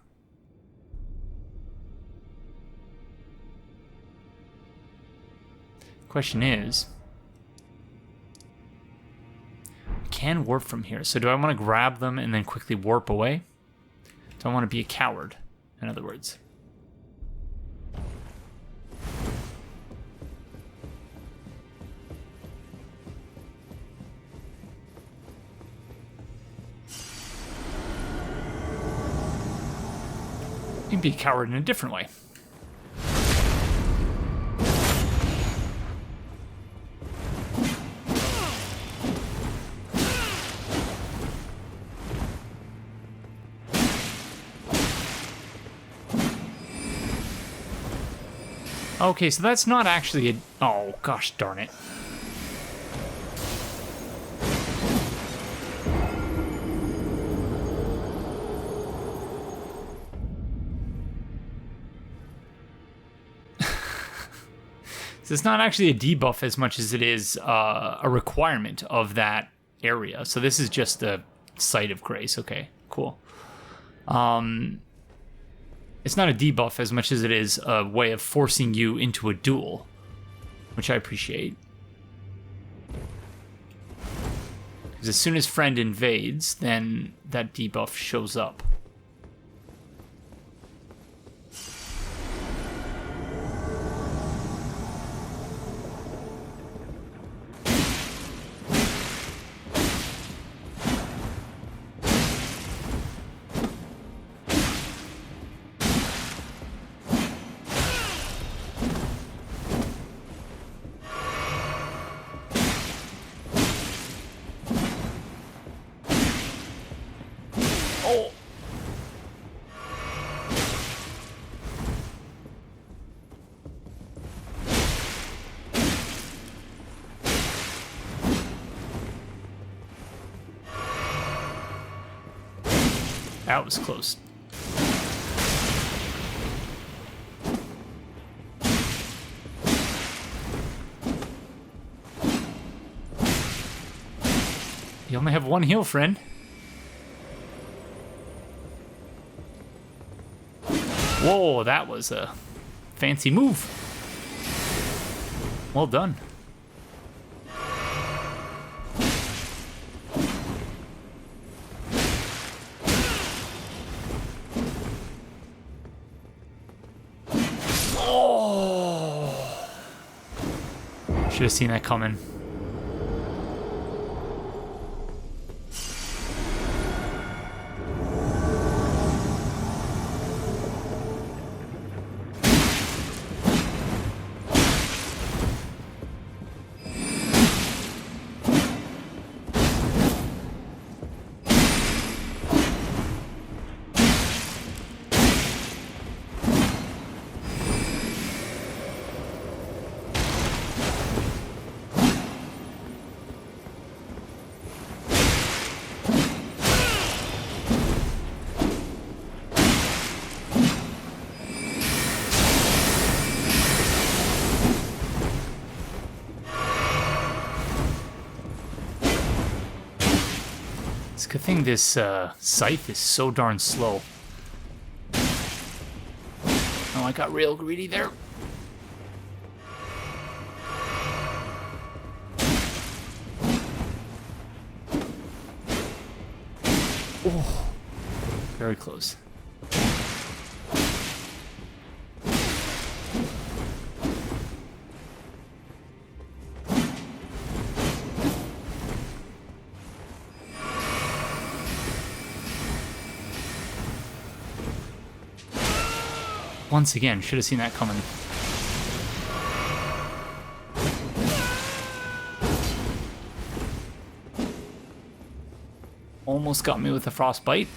Question is, I can warp from here. So do I want to grab them and then quickly warp away? Do I want to be a coward, in other words? You can be a coward in a different way. Okay, so that's not actually a... Oh, gosh darn it. So it's not actually a debuff as much as it is a requirement of that area. So this is just a site of grace. Okay, cool. It's not a debuff as much as it is a way of forcing you into a duel, which I appreciate. Because as soon as friend invades, then that debuff shows up. That was close. You only have one heal, friend. Whoa, that was a fancy move. Well done. Should have seen that coming. It's a good thing this scythe is so darn slow. Oh, I got real greedy there. Oh, very close. Once again, should have seen that coming. Almost got me with a frostbite.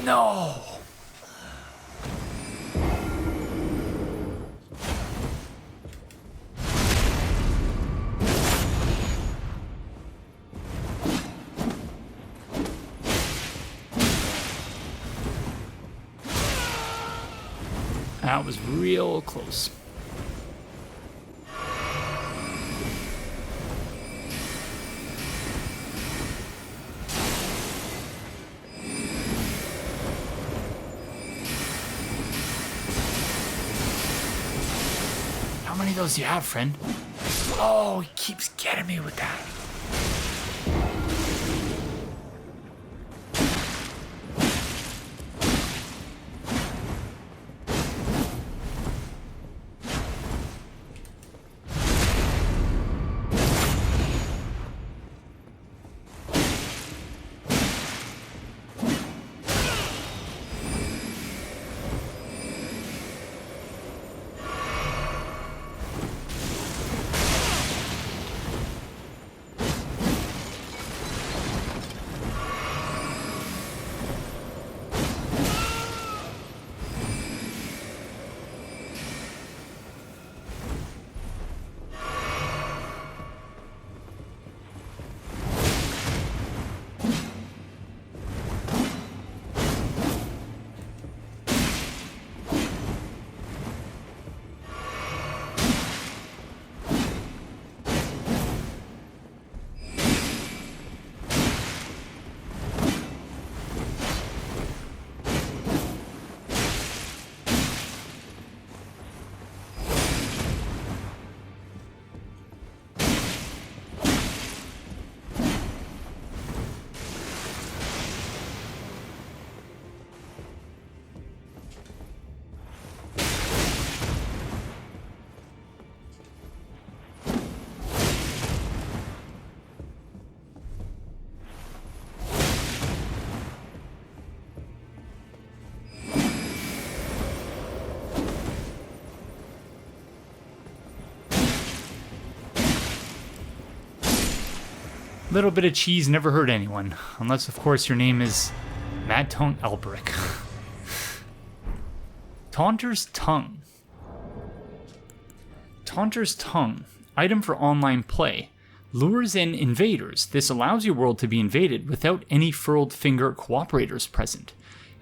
No! That was real close. How many of those do you have, friend? Oh, he keeps getting me with that. Little bit of cheese never hurt anyone. Unless, of course, your name is Mad Tongue Elbrick. Taunter's Tongue. Taunter's Tongue. Item for online play. Lures in invaders. This allows your world to be invaded without any furled finger cooperators present.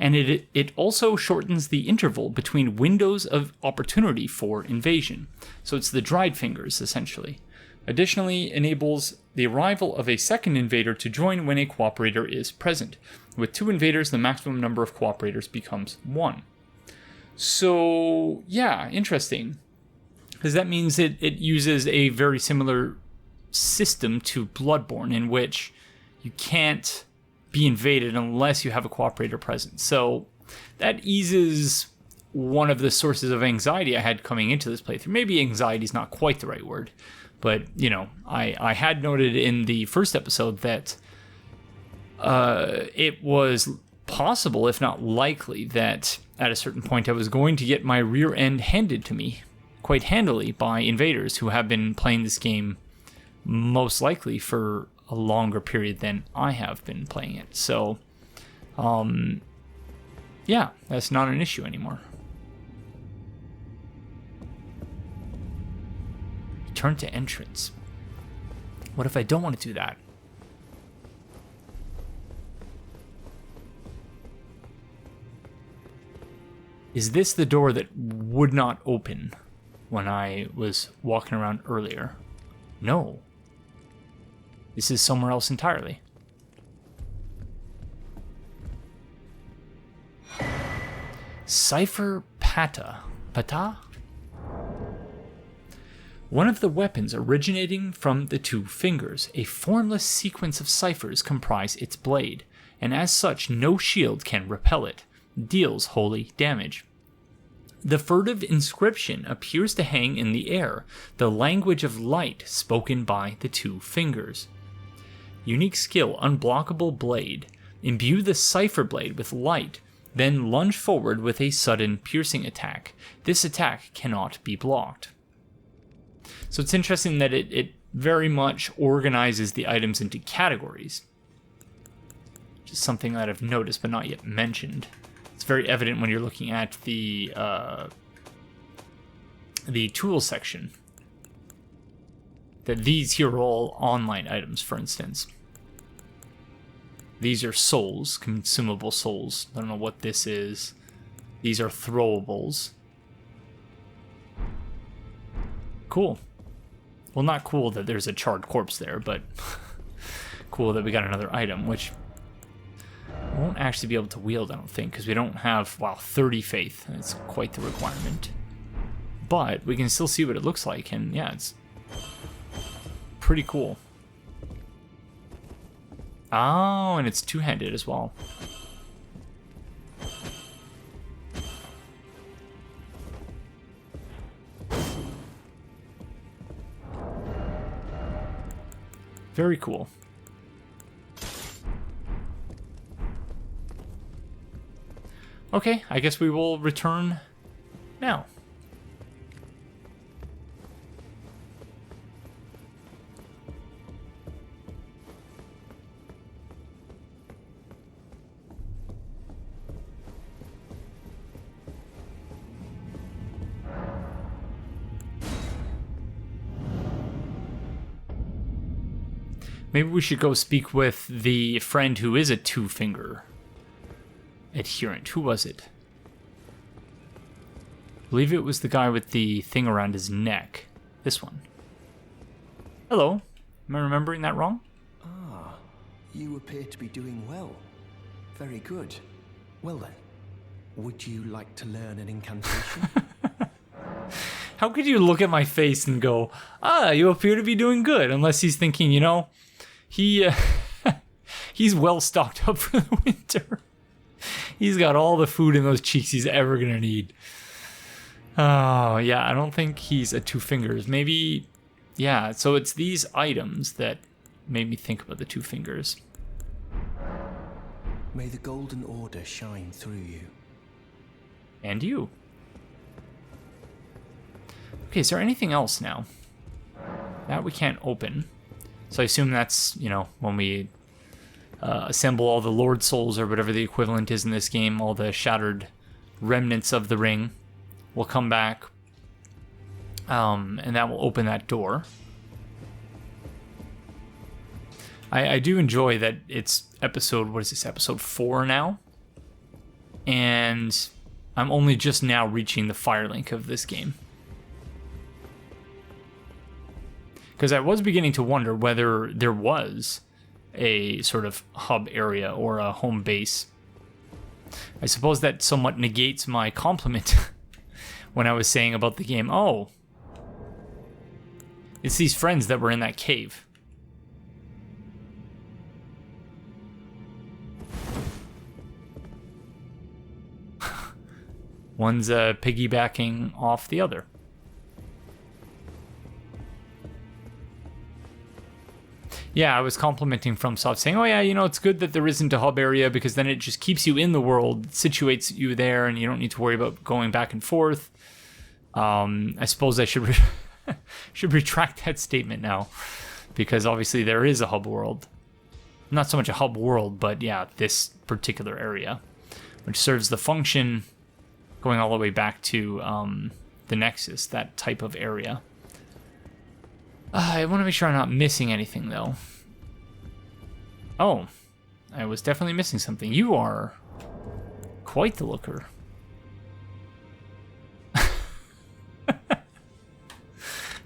And it also shortens the interval between windows of opportunity for invasion. So it's the dried fingers, essentially. Additionally, enables the arrival of a second invader to join when a cooperator is present. With 2 invaders, the maximum number of cooperators becomes 1. So, yeah, interesting. Because that means it uses a very similar system to Bloodborne, in which you can't be invaded unless you have a cooperator present. So that eases one of the sources of anxiety I had coming into this playthrough. Maybe anxiety is not quite the right word, but, you know, I had noted in the first episode that it was possible, if not likely, that at a certain point I was going to get my rear end handed to me quite handily by invaders who have been playing this game most likely for a longer period than I have been playing it. So, yeah, that's not an issue anymore. Return to entrance. What if I don't want to do that? Is this the door that would not open when I was walking around earlier? No. This is somewhere else entirely. Cipher Pata. Pata? One of the weapons originating from the 2 fingers. A formless sequence of ciphers comprise its blade, and as such no shield can repel it. Deals holy damage. The furtive inscription appears to hang in the air, the language of light spoken by the 2 fingers. Unique skill, Unblockable Blade. Imbue the cipher blade with light, then lunge forward with a sudden piercing attack. This attack cannot be blocked. So it's interesting that it very much organizes the items into categories. Just something that I've noticed but not yet mentioned. It's very evident when you're looking at the tool section that these here are all online items, for instance. These are souls, consumable souls. I don't know what this is. These are throwables. Cool. Well, not cool that there's a charred corpse there, but cool that we got another item, which won't actually be able to wield, I don't think, because we don't have, wow, 30 faith. That's quite the requirement. But we can still see what it looks like, and yeah, it's pretty cool. Oh, and it's 2-handed as well. Very cool. Okay, I guess we will return now. Maybe we should go speak with the friend who is a 2-finger adherent. Who was it? I believe it was the guy with the thing around his neck. This one. Hello. Am I remembering that wrong? Ah, you appear to be doing well. Very good. Well then, would you like to learn an incantation? How could you look at my face and go, ah, you appear to be doing good, unless he's thinking, you know, he's well stocked up for the winter. He's got all the food in those cheeks he's ever gonna need. Oh, yeah, I don't think he's a 2-fingers. Maybe, yeah, so it's these items that made me think about the 2 fingers. May the Golden Order shine through you. And you. Okay, is there anything else now? That we can't open. So I assume that's, when we assemble all the Lord Souls or whatever the equivalent is in this game, all the shattered remnants of the ring will come back, and that will open that door. I do enjoy that it's episode 4 now, and I'm only just now reaching the Firelink of this game. Because I was beginning to wonder whether there was a sort of hub area or a home base. I suppose that somewhat negates my compliment when I was saying about the game, oh, it's these friends that were in that cave. One's piggybacking off the other. Yeah, I was complimenting FromSoft, saying, oh yeah, it's good that there isn't a hub area because then it just keeps you in the world, situates you there, and you don't need to worry about going back and forth. I suppose I should should retract that statement now, because obviously there is a hub world. Not so much a hub world, but yeah, this particular area, which serves the function going all the way back to the Nexus, that type of area. I want to make sure I'm not missing anything, though. Oh, I was definitely missing something. You are quite the looker.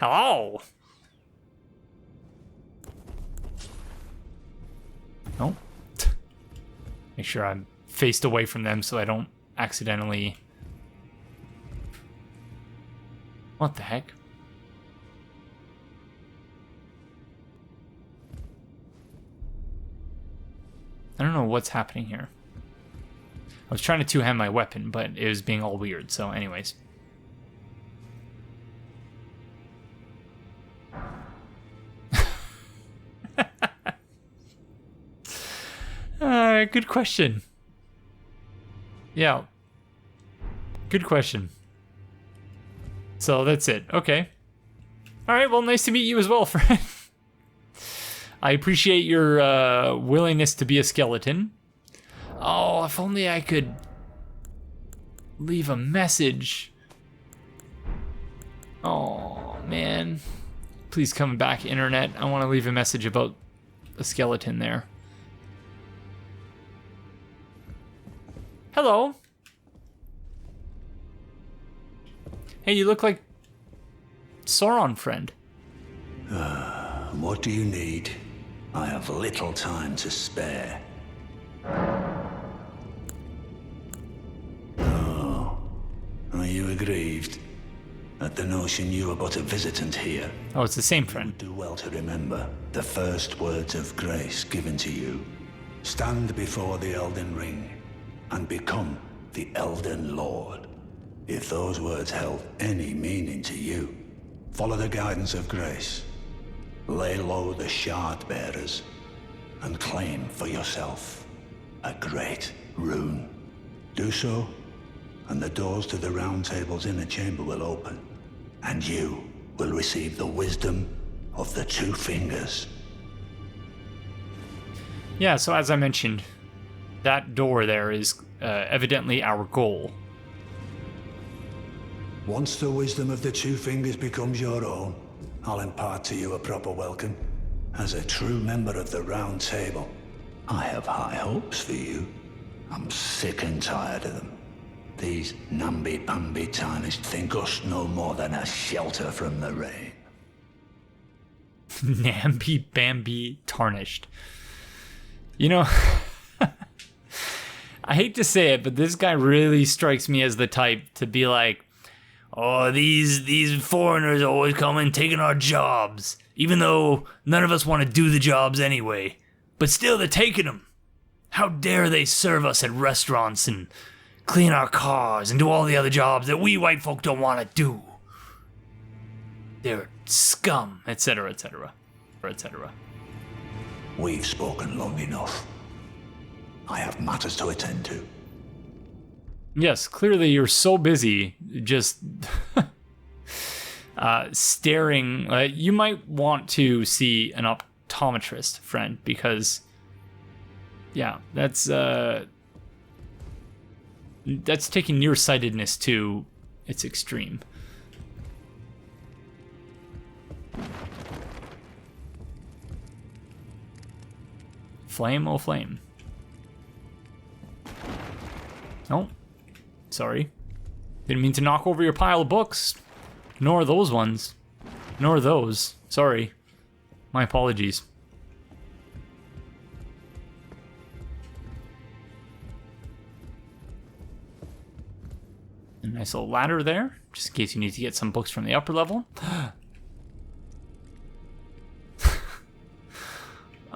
Hello! Oh. Make sure I'm faced away from them so I don't accidentally... What the heck? I don't know what's happening here. I was trying to two-hand my weapon, but it was being all weird, so anyways. Good question. Yeah. Good question. So that's it. Okay. Alright, well, nice to meet you as well, friend. I appreciate your willingness to be a skeleton. Oh, if only I could leave a message. Oh, man. Please come back, internet. I want to leave a message about a skeleton there. Hello. Hey, you look like Sauron, friend. What do you need? I have little time to spare. Oh, are you aggrieved at the notion you are but a visitant here? Oh, it's the same friend. You would do well to remember the first words of grace given to you. Stand before the Elden Ring and become the Elden Lord. If those words held any meaning to you, follow the guidance of grace. Lay low the shard bearers and claim for yourself a great rune. Do so, and the doors to the Roundtable's inner chamber will open, and you will receive the wisdom of the Two Fingers. Yeah, so as I mentioned, that door there is evidently our goal. Once the wisdom of the Two Fingers becomes your own, I'll impart to you a proper welcome. As a true member of the Round Table, I have high hopes for you. I'm sick and tired of them. These namby-pamby tarnished think us no more than a shelter from the rain. Namby-bamby tarnished. You know, I hate to say it, but this guy really strikes me as the type to be like, oh, these foreigners always come and taking our jobs, even though none of us want to do the jobs anyway. But still, they're taking them. How dare they serve us at restaurants and clean our cars and do all the other jobs that we white folk don't want to do. They're scum, etc., etc., etc. We've spoken long enough. I have matters to attend to. Yes, clearly you're so busy just staring. You might want to see an optometrist friend, because yeah, that's taking nearsightedness to its extreme. Flame, oh flame. Oh, sorry. Didn't mean to knock over your pile of books. Nor those ones. Nor those. Sorry. My apologies. A nice little ladder there, just in case you need to get some books from the upper level.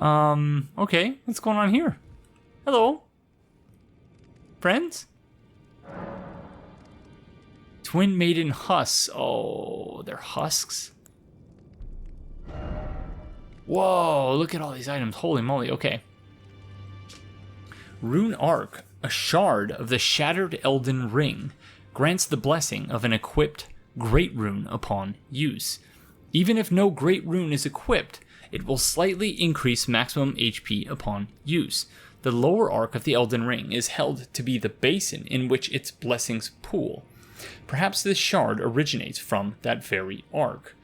Okay, what's going on here? Hello? Friends? Twin Maiden Husks. Oh, they're husks? Whoa, look at all these items. Holy moly, okay. Rune Arc, a shard of the Shattered Elden Ring, grants the blessing of an equipped Great Rune upon use. Even if no Great Rune is equipped, it will slightly increase maximum HP upon use. The lower arc of the Elden Ring is held to be the basin in which its blessings pool. Perhaps this shard originates from that very arc.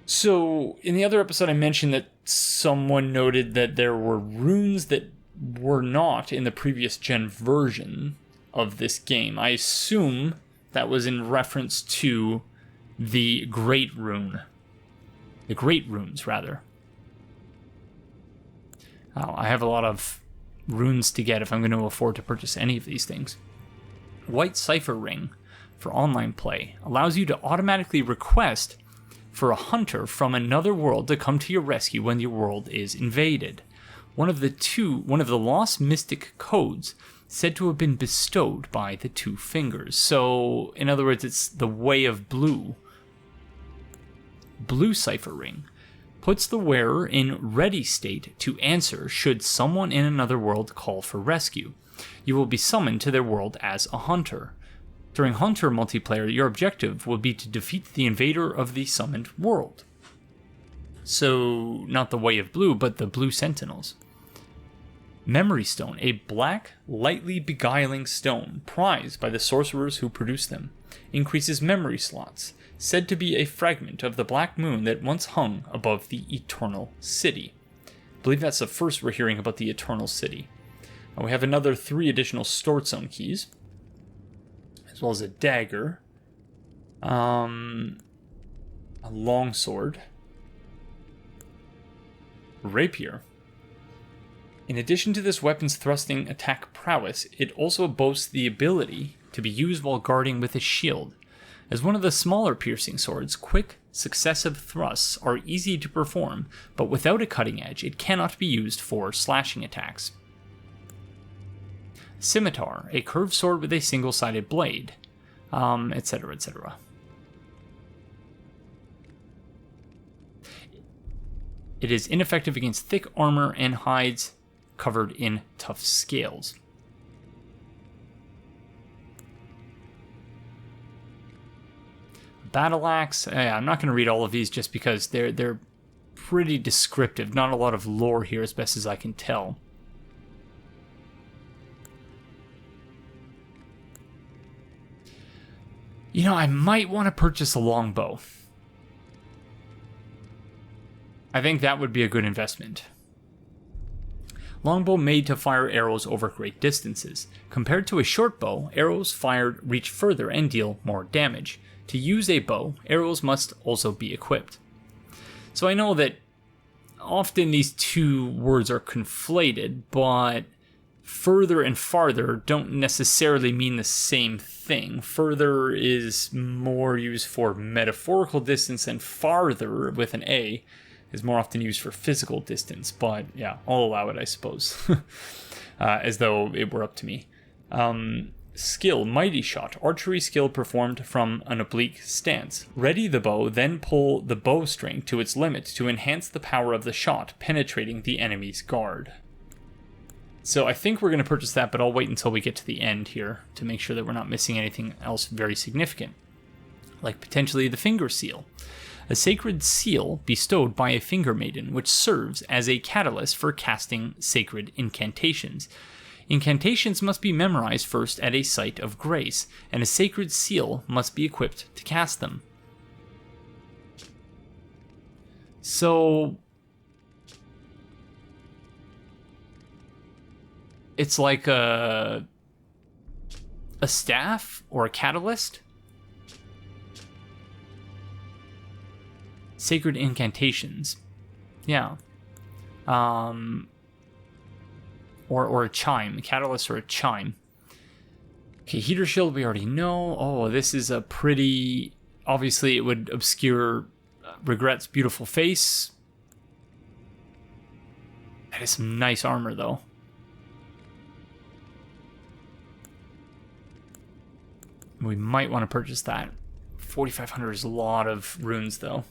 So, in the other episode I mentioned that someone noted that there were runes that were not in the previous gen version of this game. I assume that was in reference to the Great Rune. The Great Runes, rather. I have a lot of runes to get if I'm going to afford to purchase any of these things. White Cipher Ring for online play allows you to automatically request for a hunter from another world to come to your rescue when your world is invaded. One of the lost mystic codes said to have been bestowed by the Two Fingers. So, in other words, it's the Way of Blue. Blue Cipher Ring puts the wearer in ready state to answer should someone in another world call for rescue. You will be summoned to their world as a hunter. During Hunter multiplayer, your objective will be to defeat the invader of the summoned world. So, not the Way of Blue, but the Blue Sentinels. Memory Stone, a black, lightly beguiling stone, prized by the sorcerers who produce them, increases memory slots, said to be a fragment of the black moon that once hung above the Eternal City. I believe that's the first we're hearing about the Eternal City. We have another 3 additional Sword Zone keys, as well as a dagger, a longsword, rapier. In addition to this weapon's thrusting attack prowess, it also boasts the ability to be used while guarding with a shield. As one of the smaller piercing swords, quick, successive thrusts are easy to perform, but without a cutting edge, it cannot be used for slashing attacks. Scimitar, a curved sword with a single-sided blade, etc., etc. It is ineffective against thick armor and hides covered in tough scales. Battle axe. I'm not going to read all of these just because they're pretty descriptive. Not a lot of lore here, as best as I can tell. You know, I might want to purchase a longbow. I think that would be a good investment. Longbow made to fire arrows over great distances. Compared to a short bow, arrows fired reach further and deal more damage. To use a bow, arrows must also be equipped. So I know that often these two words are conflated, but further and farther don't necessarily mean the same thing. Further is more used for metaphorical distance, and farther, with an A, is more often used for physical distance. But yeah, I'll allow it, I suppose. As though it were up to me. Skill, Mighty Shot, archery skill performed from an oblique stance. Ready the bow, then pull the bowstring to its limit to enhance the power of the shot, penetrating the enemy's guard. So I think we're going to purchase that, but I'll wait until we get to the end here to make sure that we're not missing anything else very significant. Like potentially the Finger Seal. A sacred seal bestowed by a finger maiden, which serves as a catalyst for casting sacred incantations. Incantations must be memorized first at a site of grace, and a sacred seal must be equipped to cast them. So it's like a staff or a catalyst? Sacred incantations. Yeah. Or a chime. A catalyst or a chime. Okay, heater shield we already know. Oh, this is a pretty... Obviously, it would obscure Regret's beautiful face. That is some nice armor, though. We might want to purchase that. 4,500 is a lot of runes, though.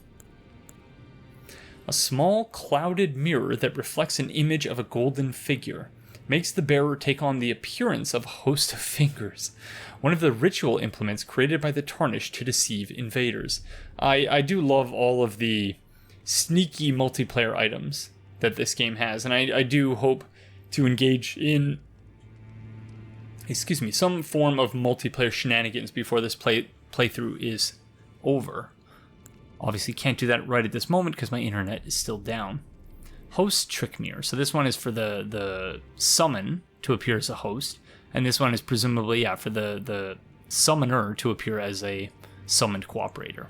A small clouded mirror that reflects an image of a golden figure makes the bearer take on the appearance of a host of fingers, one of the ritual implements created by the Tarnished to deceive invaders. I do love all of the sneaky multiplayer items that this game has, and I do hope to engage in some form of multiplayer shenanigans before this playthrough is over. Obviously can't do that right at this moment because my internet is still down. Host Trick Mirror. So this one is for the summon to appear as a host, and this one is presumably, for the summoner to appear as a summoned cooperator.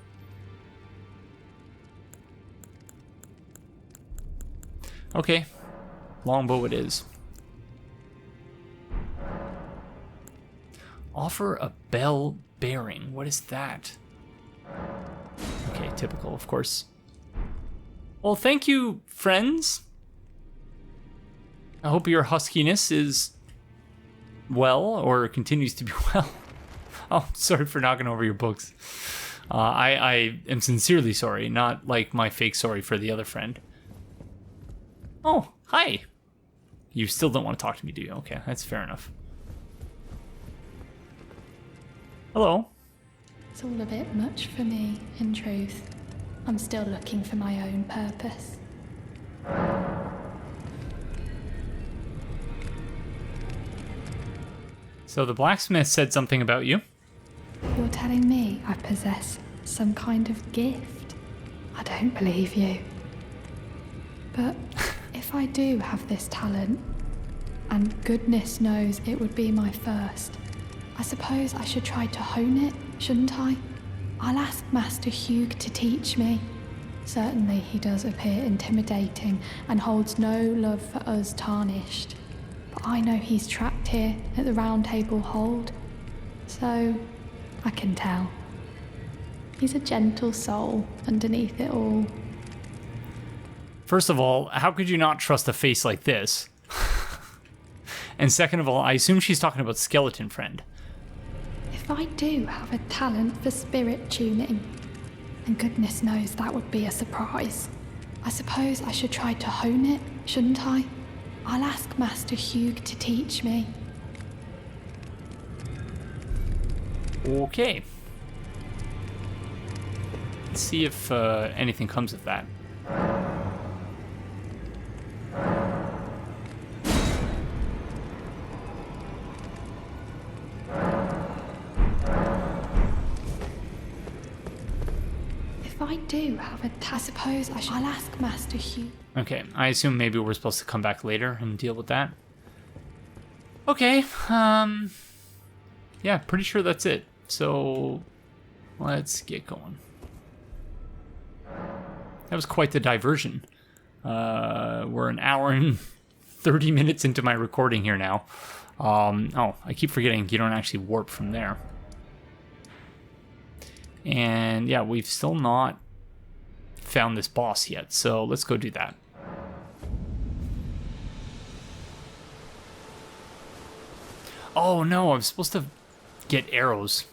Okay, longbow it is. Offer a bell bearing. What is that? Okay, typical, of course. Well, thank you, friends. I hope your huskiness is well, or continues to be well. Oh, sorry for knocking over your books. I am sincerely sorry, not like my fake sorry for the other friend. Oh, hi. You still don't want to talk to me, do you? Okay, that's fair enough. Hello. It's all a bit much for me, in truth. I'm still looking for my own purpose. So the blacksmith said something about you. You're telling me I possess some kind of gift? I don't believe you. But if I do have this talent, and goodness knows it would be my first, I suppose I should try to hone it, shouldn't I? I'll ask Master Hugh to teach me. Certainly he does appear intimidating and holds no love for us Tarnished. But I know he's trapped here at the Roundtable Hold, so I can tell. He's a gentle soul underneath it all. First of all, how could you not trust a face like this? And second of all, I assume she's talking about Skeleton Friend. If I do have a talent for spirit tuning, and goodness knows that would be a surprise, I suppose I should try to hone it, shouldn't I? I'll ask Master Hugh to teach me. Okay. Let's see if anything comes of that. I do have I suppose I'll ask Master Hugh. Okay, I assume maybe we're supposed to come back later and deal with that. Okay, yeah, pretty sure that's it. So, let's get going. That was quite the diversion. We're an hour and 30 minutes into my recording here now. Oh, I keep forgetting you don't actually warp from there. And yeah, we've still not found this boss yet, so let's go do that. Oh no, I'm supposed to get arrows.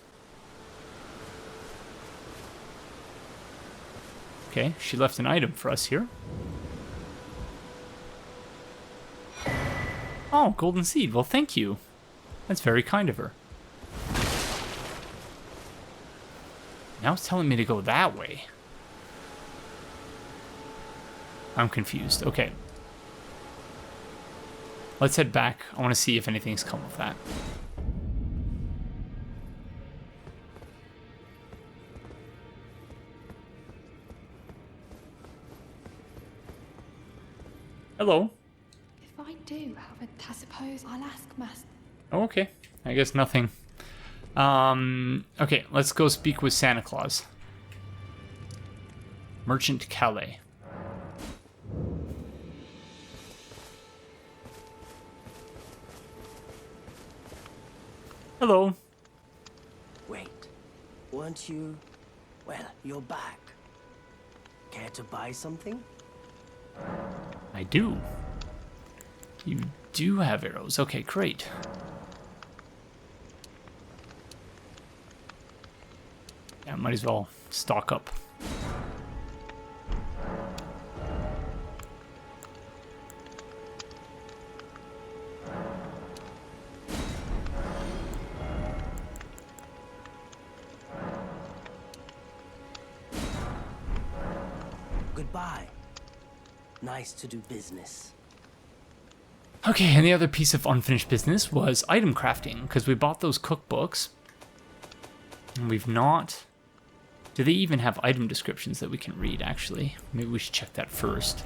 Okay, she left an item for us here. Oh, golden seed. Well, thank you. That's very kind of her. Now it's telling me to go that way. I'm confused. Okay. Let's head back. I want to see if anything's come of that. Hello. If I do have it, I suppose I'll ask Master. Oh, okay. I guess nothing. Okay, let's go speak with Santa Claus. Merchant Calais. Hello. Wait, weren't you... Well, you're back. Care to buy something? I do. You do have arrows. Okay, great. Yeah, might as well stock up. Goodbye. Nice to do business. Okay, and the other piece of unfinished business was item crafting, because we bought those cookbooks. And we've not... Do they even have item descriptions that we can read, actually? Maybe we should check that first.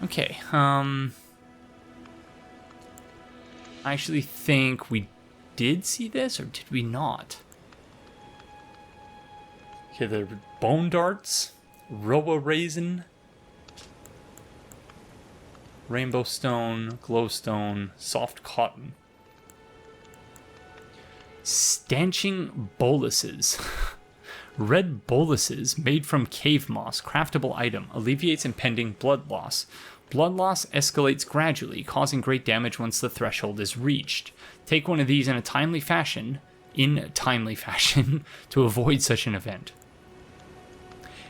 Okay, I actually think we did see this, or did we not? Okay, the bone darts, roa raisin, rainbow stone, glowstone, soft cotton. Stanching boluses. Red boluses made from cave moss, craftable item, alleviates impending blood loss. Blood loss escalates gradually, causing great damage once the threshold is reached. Take one of these in a timely fashion, to avoid such an event.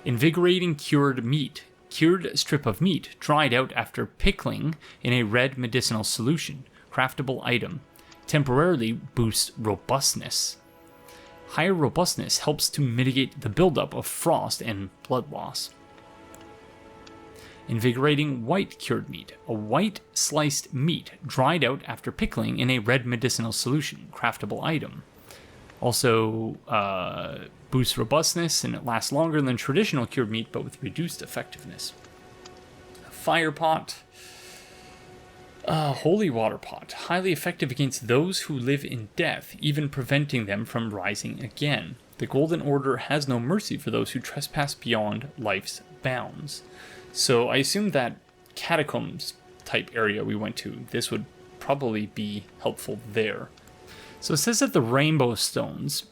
Invigorating cured meat. Cured strip of meat, dried out after pickling in a red medicinal solution. Craftable item. Temporarily boosts robustness. Higher robustness helps to mitigate the buildup of frost and blood loss. Invigorating white cured meat. A white sliced meat dried out after pickling in a red medicinal solution. Craftable item. Also boosts robustness, and it lasts longer than traditional cured meat, but with reduced effectiveness. Fire pot. Holy water pot. Highly effective against those who live in death, even preventing them from rising again. The Golden Order has no mercy for those who trespass beyond life's bounds. So I assume that catacombs type area we went to, this would probably be helpful there. So it says that the rainbow stones,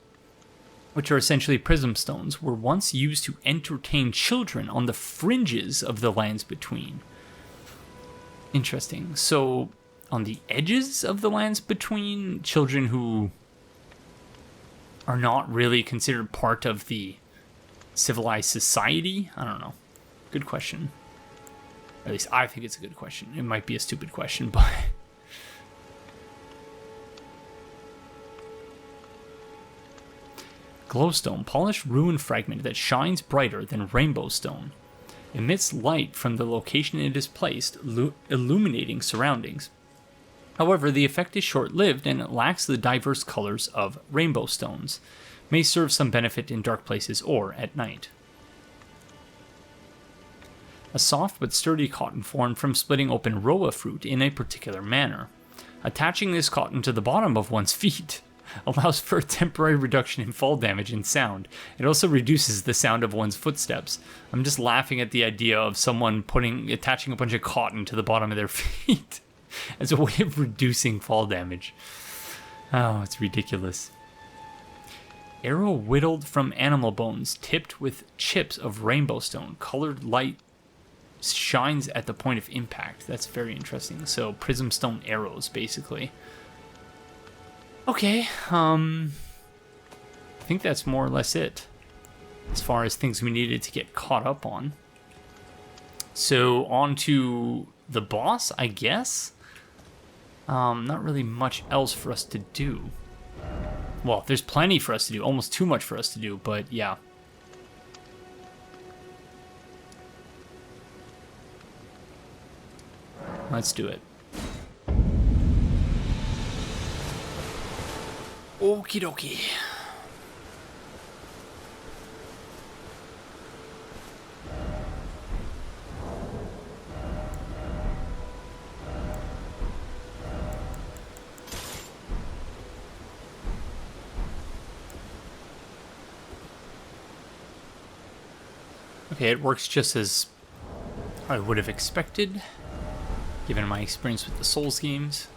which are essentially prism stones, were once used to entertain children on the fringes of the lands between. Interesting. So, on the edges of the lands between, children who are not really considered part of the civilized society? I don't know. Good question. At least I think it's a good question. It might be a stupid question, but... Glowstone, polished ruin fragment that shines brighter than rainbow stone. Emits light from the location it is placed, illuminating surroundings. However, the effect is short-lived and it lacks the diverse colors of rainbow stones. May serve some benefit in dark places or at night. A soft but sturdy cotton formed from splitting open roa fruit in a particular manner. Attaching this cotton to the bottom of one's feet allows for a temporary reduction in fall damage and sound. It also reduces the sound of one's footsteps. I'm just laughing at the idea of someone attaching a bunch of cotton to the bottom of their feet as a way of reducing fall damage. Oh, it's ridiculous. Arrow whittled from animal bones, tipped with chips of rainbow stone. Colored light shines at the point of impact. That's very interesting. So prism stone arrows, basically. Okay, I think that's more or less it as far as things we needed to get caught up on. So on to the boss, I guess. Not really much else for us to do. Well, there's plenty for us to do, almost too much for us to do, but yeah. let's do it. Okie dokie. Okay, it works just as I would have expected, given my experience with the Souls games.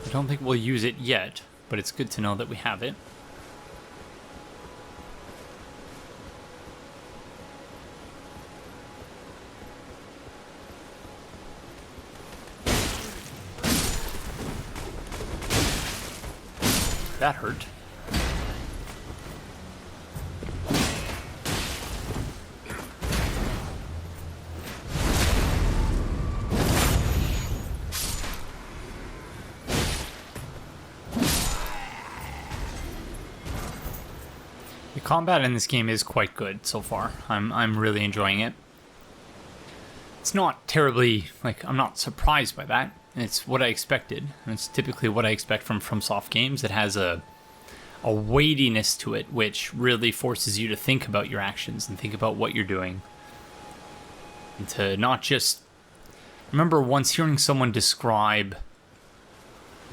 I don't think we'll use it yet, but it's good to know that we have it. That hurt. Combat in this game is quite good so far. I'm really enjoying it. It's not terribly, like, I'm not surprised by that. It's what I expected. And it's typically what I expect from FromSoft games. It has a weightiness to it, which really forces you to think about your actions and think about what you're doing. And to not just... I remember once hearing someone describe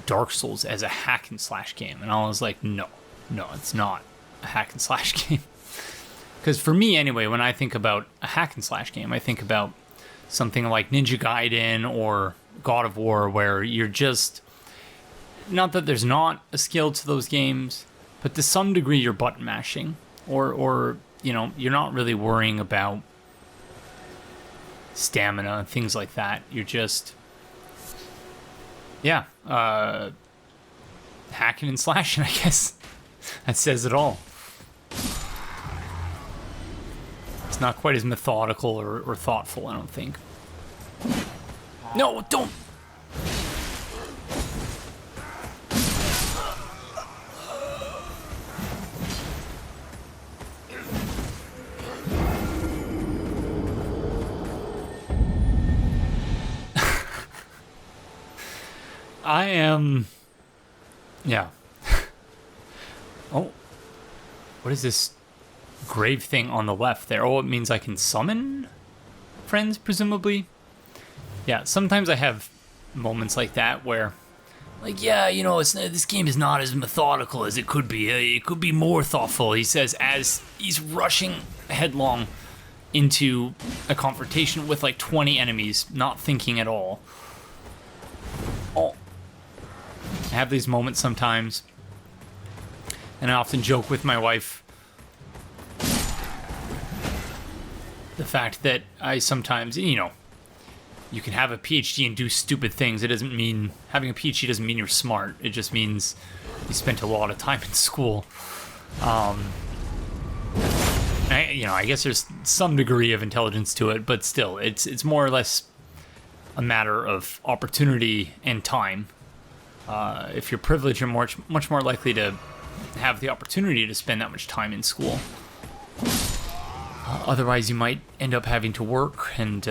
Dark Souls as a hack and slash game, and I was like, no, it's not a hack and slash game. Because for me anyway, when I think about a hack and slash game, I think about something like Ninja Gaiden or God of War, where you're just, not that there's not a skill to those games, but to some degree you're button mashing, or you know, you're not really worrying about stamina and things like that. You're just, yeah, hacking and slashing, I guess. That says it all. It's not quite as methodical or thoughtful, I don't think. No, don't! I am... Yeah. Oh. What is this grave thing on the left there? Oh, it means I can summon friends, presumably? Yeah, sometimes I have moments like that where, like, yeah, you know, this game is not as methodical as it could be. It could be more thoughtful, he says, as he's rushing headlong into a confrontation with like 20 enemies, not thinking at all. Oh. I have these moments sometimes, and I often joke with my wife the fact that I sometimes, you know, you can have a PhD and do stupid things. It doesn't mean, having a PhD doesn't mean you're smart. It just means you spent a lot of time in school. I guess there's some degree of intelligence to it, but still, it's more or less a matter of opportunity and time. If you're privileged, you're much more likely to have the opportunity to spend that much time in school. Otherwise, you might end up having to work and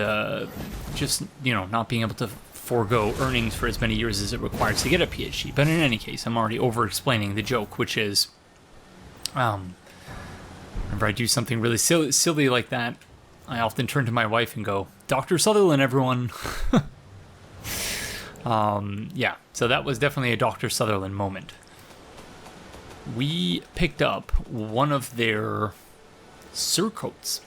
just, you know, not being able to forego earnings for as many years as it requires to get a PhD. But in any case, I'm already over-explaining the joke, which is, whenever I do something really silly like that, I often turn to my wife and go, Dr. Sutherland, everyone. Yeah, so that was definitely a Dr. Sutherland moment. We picked up one of their surcoats,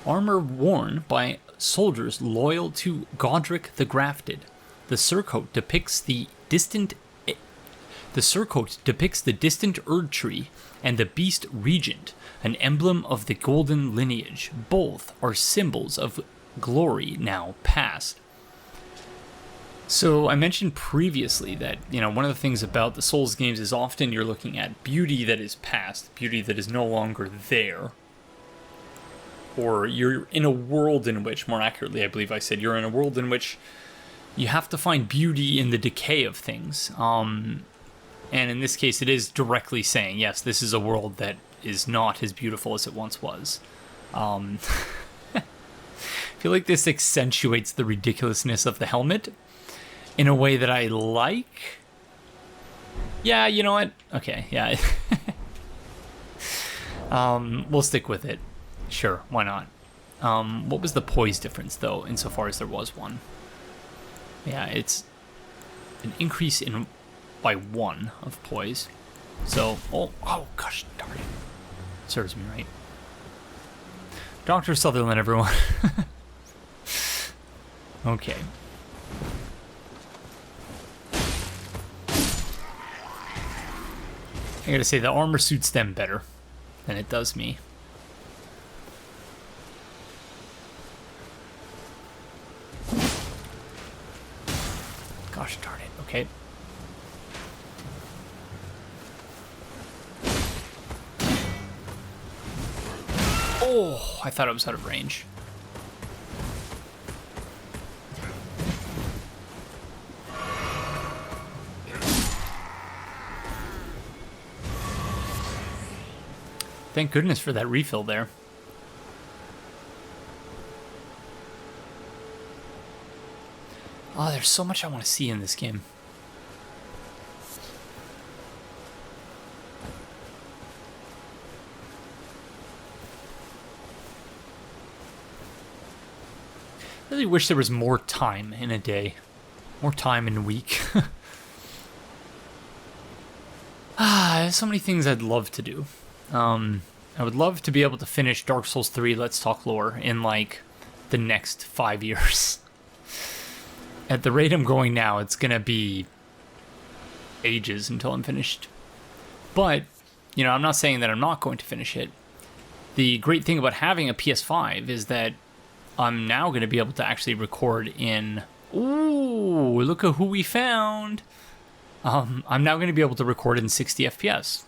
armor worn by soldiers loyal to Godric the Grafted. The surcoat depicts the distant Erd Tree and the Beast Regent, an emblem of the Golden Lineage. Both are symbols of glory now past. So I mentioned previously that, you know, one of the things about the Souls games is often you're looking at beauty that is past, beauty that is no longer there. Or you're in a world in which, more accurately I believe I said, you're in a world in which you have to find beauty in the decay of things. And in this case it is directly saying, yes, this is a world that is not as beautiful as it once was. If feel like this accentuates the ridiculousness of the helmet in a way that I like. Yeah, you know what? Okay, yeah. We'll stick with it. Sure, why not? What was the poise difference, though, insofar as there was one? Yeah, it's an increase in by 1 of poise. So, oh gosh, darn it. Serves me right. Dr. Sutherland, everyone. Okay. I gotta say, the armor suits them better than it does me. Gosh darn it, okay. Oh, I thought I was out of range. Thank goodness for that refill there. Oh, there's so much I want to see in this game. I really wish there was more time in a day. More time in a week. There's so many things I'd love to do. I would love to be able to finish Dark Souls 3 Let's Talk Lore in, like, the next 5 years. At the rate I'm going now, it's gonna be ages until I'm finished. But, you know, I'm not saying that I'm not going to finish it. The great thing about having a PS5 is that I'm now going to be able to actually record in... Ooh, look at who we found! I'm now going to be able to record in 60 FPS.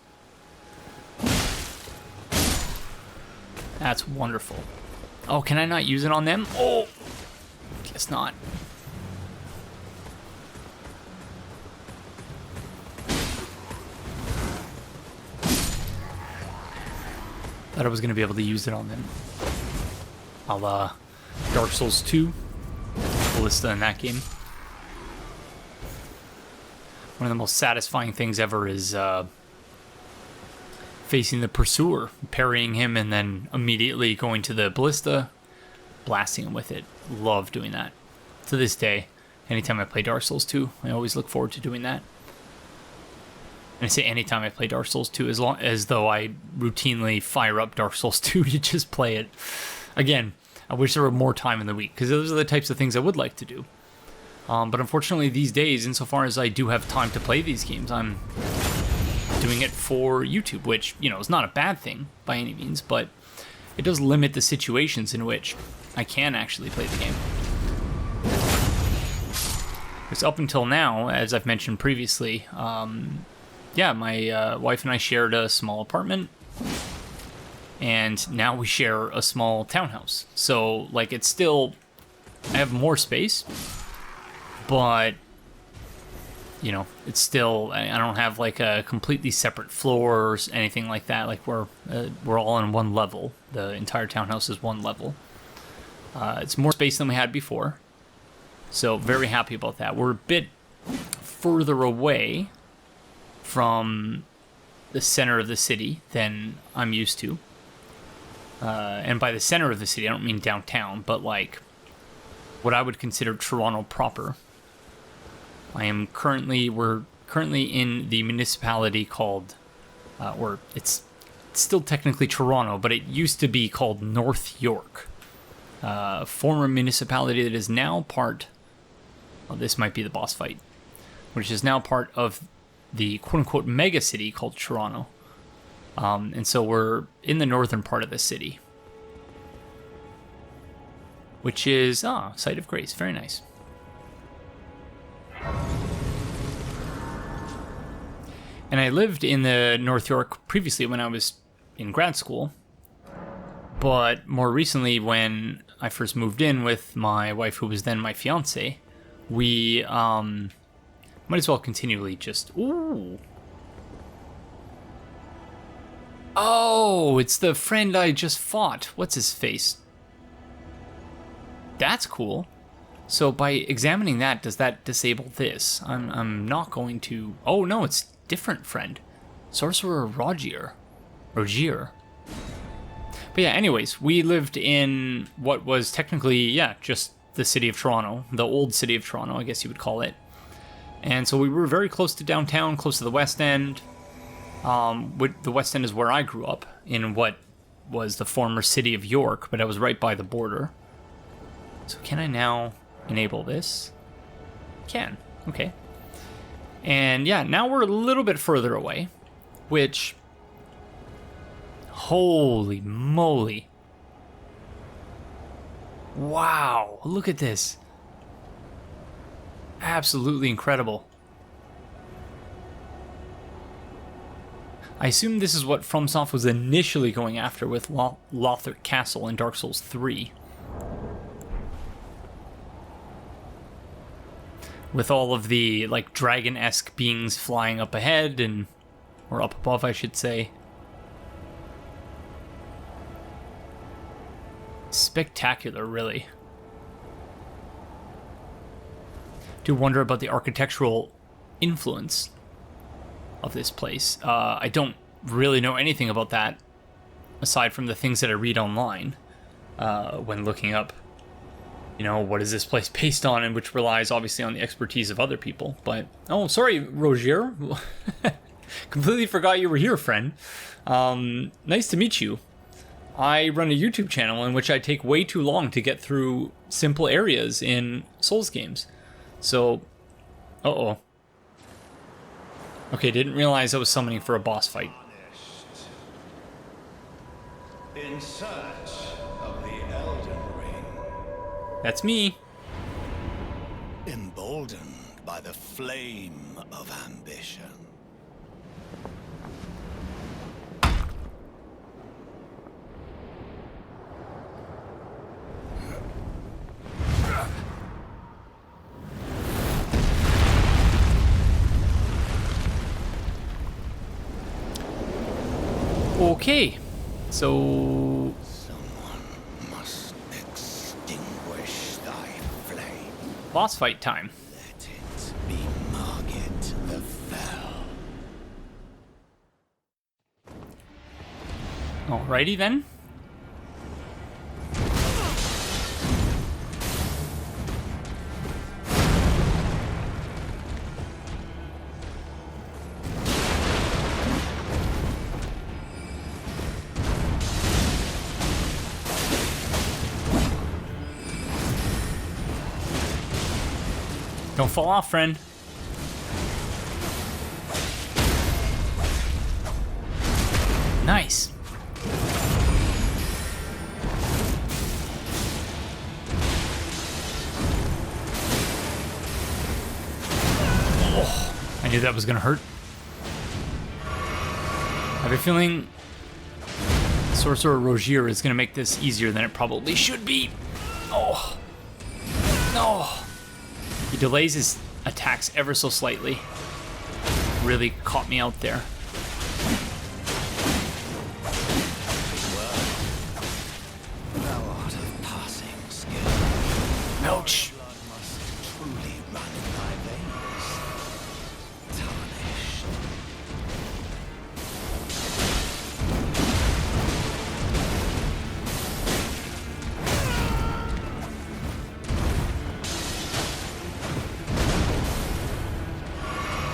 That's wonderful. Oh, can I not use it on them? Oh, guess not. Thought I was going to be able to use it on them. I'll, Dark Souls 2. Ballista in that game. One of the most satisfying things ever is, facing the pursuer, parrying him, and then immediately going to the ballista, blasting him with it. Love doing that. To this day, anytime I play Dark Souls 2, I always look forward to doing that. And I say anytime I play Dark Souls 2, as though I routinely fire up Dark Souls 2 to just play it. Again, I wish there were more time in the week, because those are the types of things I would like to do. But unfortunately these days, insofar as I do have time to play these games, I'm doing it for YouTube, which, you know, is not a bad thing by any means, but it does limit the situations in which I can actually play the game. Because up until now, as I've mentioned previously, yeah, my wife and I shared a small apartment, and now we share a small townhouse. So, like, it's still, I have more space, but, you know, it's still, I don't have, like, a completely separate floor or anything like that. Like, we're all on one level. The entire townhouse is one level. It's more space than we had before. So, very happy about that. We're a bit further away from the center of the city than I'm used to. And by the center of the city, I don't mean downtown, but, like, what I would consider Toronto proper. We're currently in the municipality called, or it's still technically Toronto, but it used to be called North York. A former municipality that is now part, well, this might be the boss fight, which is now part of the quote-unquote mega city called Toronto. And so we're in the northern part of the city, which is, Site of Grace, very nice. And I lived in the North York previously when I was in grad school, but more recently when I first moved in with my wife, who was then my fiance, we might as well continually just... Ooh. Oh, it's the friend I just fought. What's his face? that's cool. So by examining that, does that disable this? I'm not going to... Oh, no, it's different, friend. Sorcerer Rogier. But yeah, anyways, we lived in what was technically, yeah, just the city of Toronto. The old city of Toronto, I guess you would call it. And so we were very close to downtown, close to the West End. The West End is where I grew up, in what was the former city of York, but I was right by the border. So can I now enable this? Can. Okay. And yeah, now we're a little bit further away, which... Holy moly. Wow, look at this. Absolutely incredible. I assume this is what FromSoft was initially going after with Lothric Castle in Dark Souls 3. With all of the, like, dragon-esque beings flying up ahead, or up above, I should say. Spectacular, really. Do wonder about the architectural influence of this place. I don't really know anything about that, aside from the things that I read online when looking up, you know, what is this place based on, and which relies obviously on the expertise of other people. But, oh, sorry, Rogier. Completely forgot you were here, friend. Nice to meet you. I run a YouTube channel in which I take way too long to get through simple areas in Souls games. So, uh-oh. Okay, didn't realize I was summoning for a boss fight. In search of the Elden Ring. That's me. Emboldened by the flame of ambition. Okay, so... Someone must extinguish thy flame. Boss fight time. Let it be Margit the Fell. Alrighty then. Don't fall off, friend. Nice. Oh, I knew that was gonna hurt. I have a feeling Sorcerer Rogier is gonna make this easier than it probably should be. Oh. No. He delays his attacks ever so slightly. Really caught me out there. Thou art of passing skill. Ouch. Blood must truly run in thy veins. Tarnished.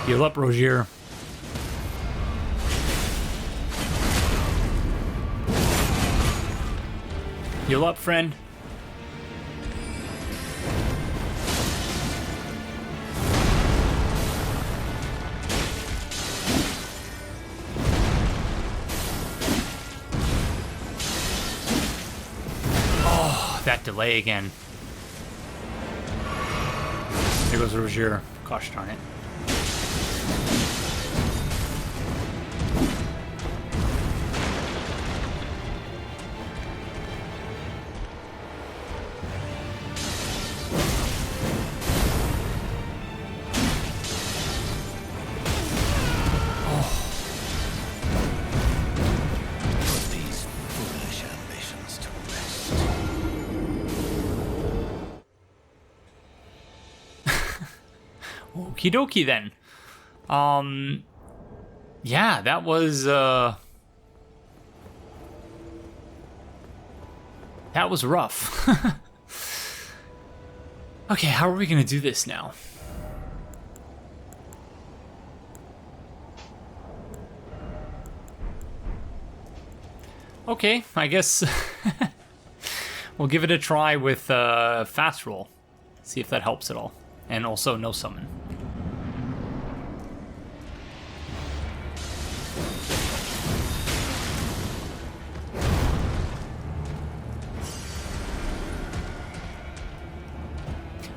Heal up, Rogier. Heal up, friend. Oh, that delay again. There goes Rogier. Gosh darn it. Okie dokie then. Yeah, that was rough. Okay, how are we gonna do this now? Okay, I guess we'll give it a try with fast roll. See if that helps at all. And also no summon.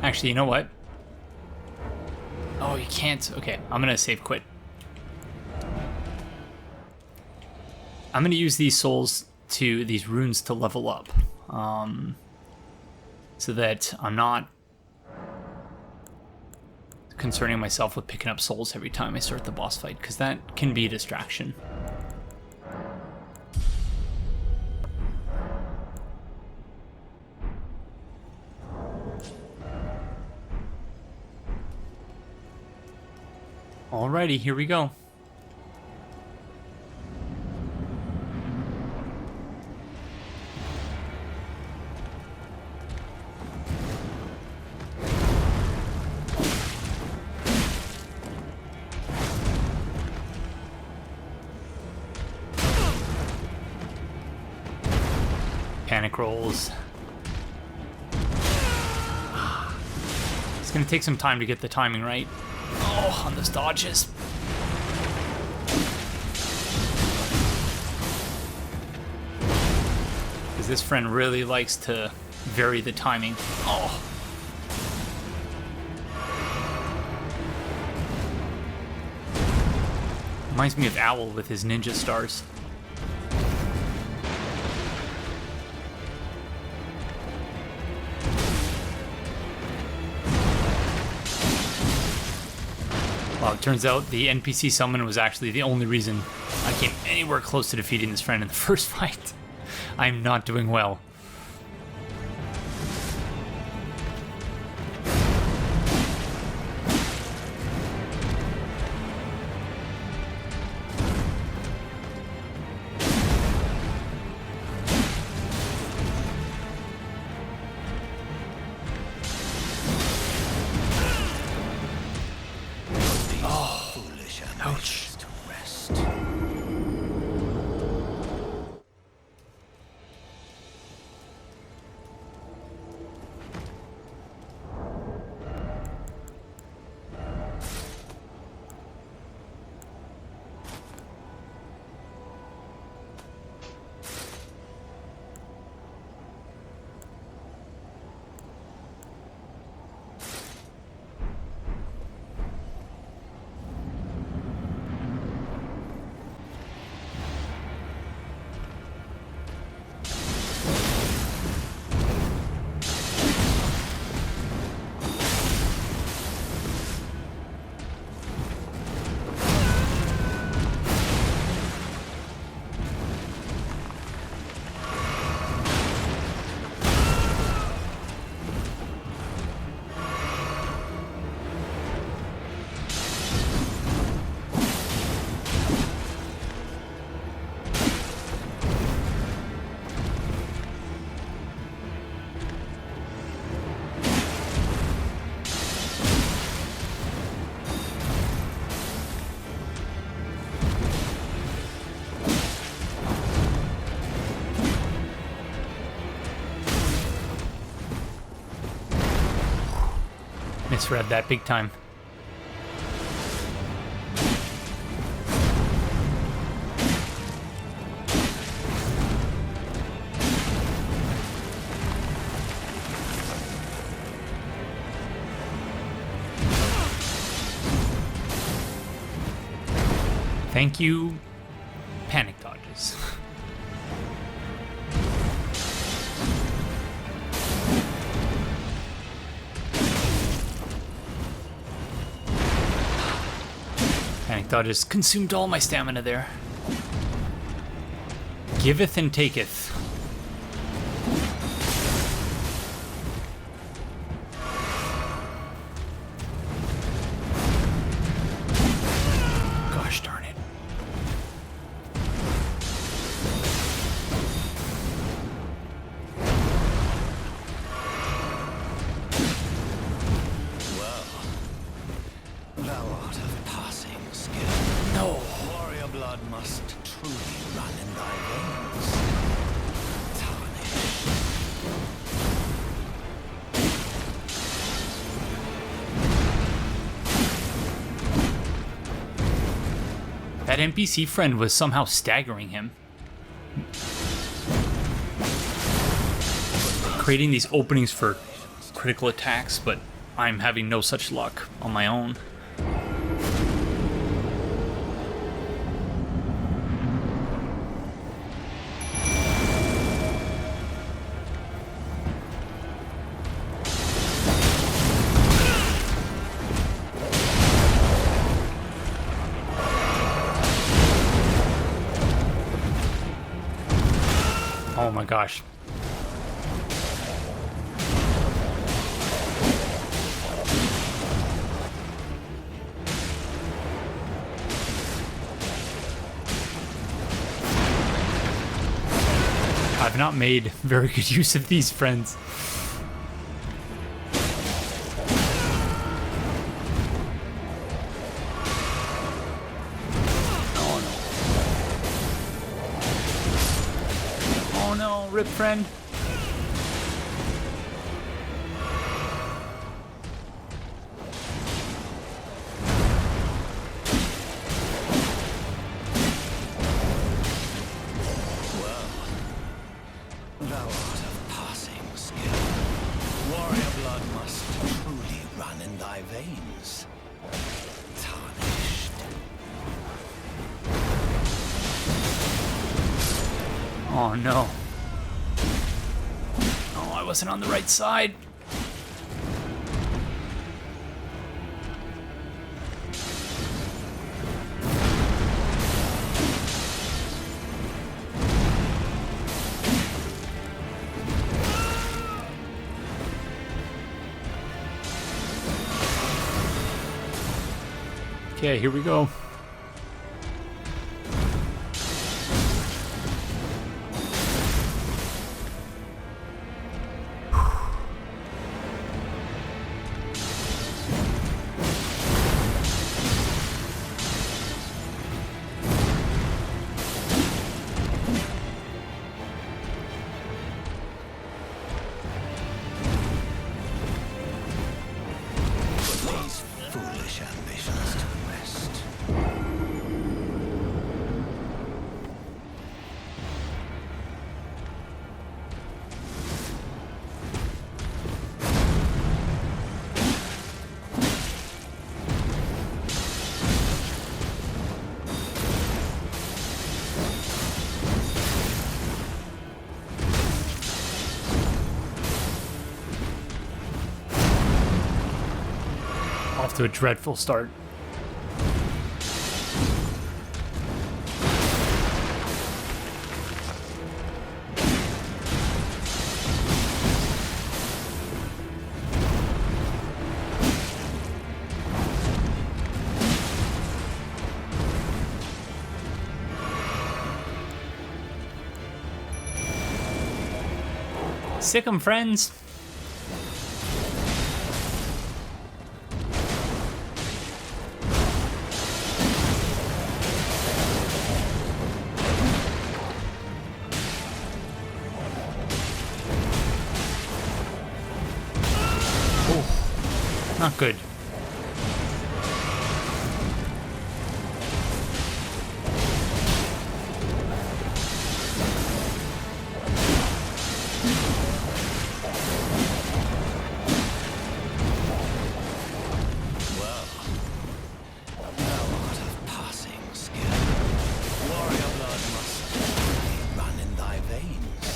Actually, you know what? Oh, you can't. Okay, I'm gonna save quit. I'm gonna use these souls these runes to level up, so that I'm not concerning myself with picking up souls every time I start the boss fight, because that can be a distraction. Alrighty, here we go. Panic rolls. It's gonna take some time to get the timing right. Oh, on those dodges. Because this friend really likes to vary the timing. Oh. Reminds me of Owl with his ninja stars. Well, it turns out the NPC summon was actually the only reason I came anywhere close to defeating this friend in the first fight. I'm not doing well. Ouch. Misread that big time. Thank you, panic dodges. Panic dodges consumed all my stamina there. Giveth and taketh. That NPC friend was somehow staggering him. Creating these openings for critical attacks, but I'm having no such luck on my own. Oh my gosh. I've not made very good use of these friends. Oh no, rip friend. Thou art of passing skill. Warrior blood must truly run in thy veins. Tarnished. Oh no. Oh, I wasn't on the right side. Okay, here we go. These foolish ambitions to rest. Off to a dreadful start. Sick 'em, friends. Not good. Well, thou art of passing skill. Warrior blood must truly run in thy veins.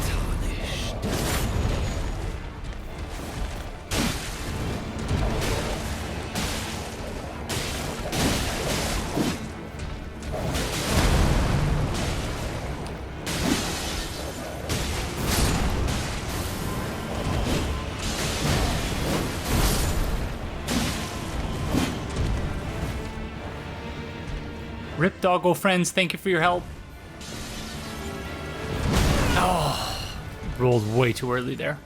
Tarnished. Rip doggo friends, thank you for your help. Oh, rolled way too early there.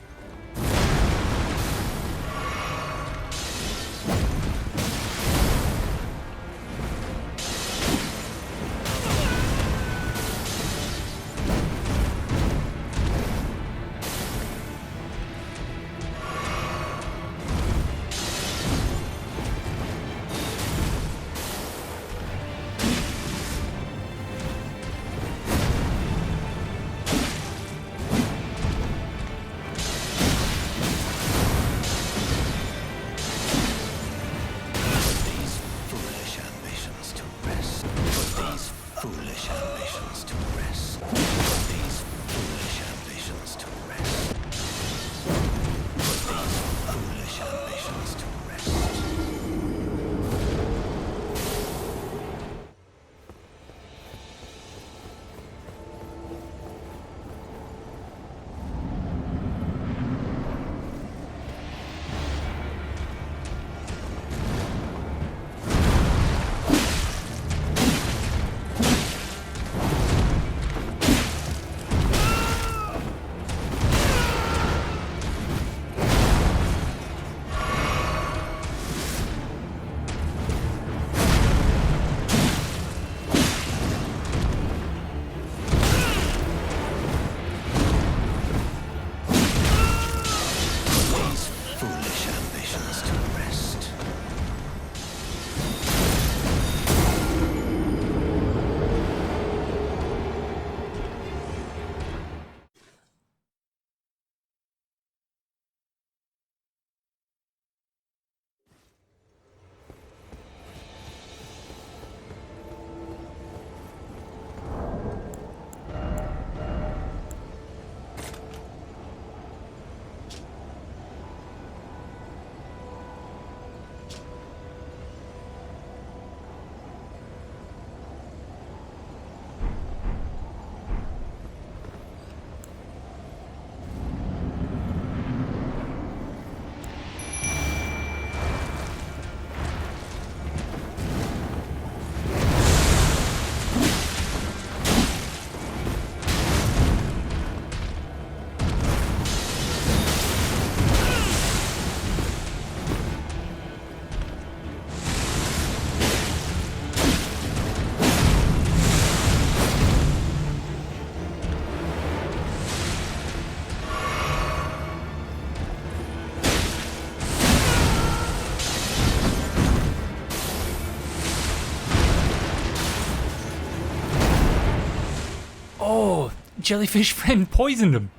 jellyfish friend poisoned him.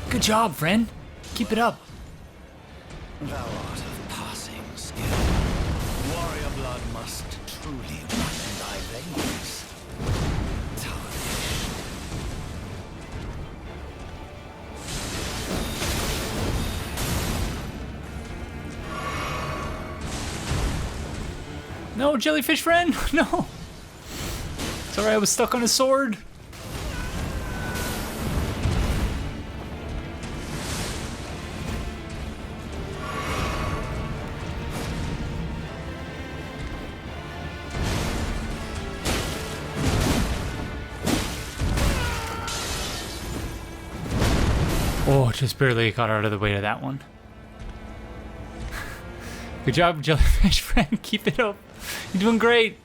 Good job, friend. Keep it up. Thou art of passing skill. Warrior blood must truly run in thy veins. Tarnished. No, jellyfish friend. No. Sorry, I was stuck on a sword. Oh, just barely got out of the way of that one. Good job, jellyfish friend. Keep it up. You're doing great.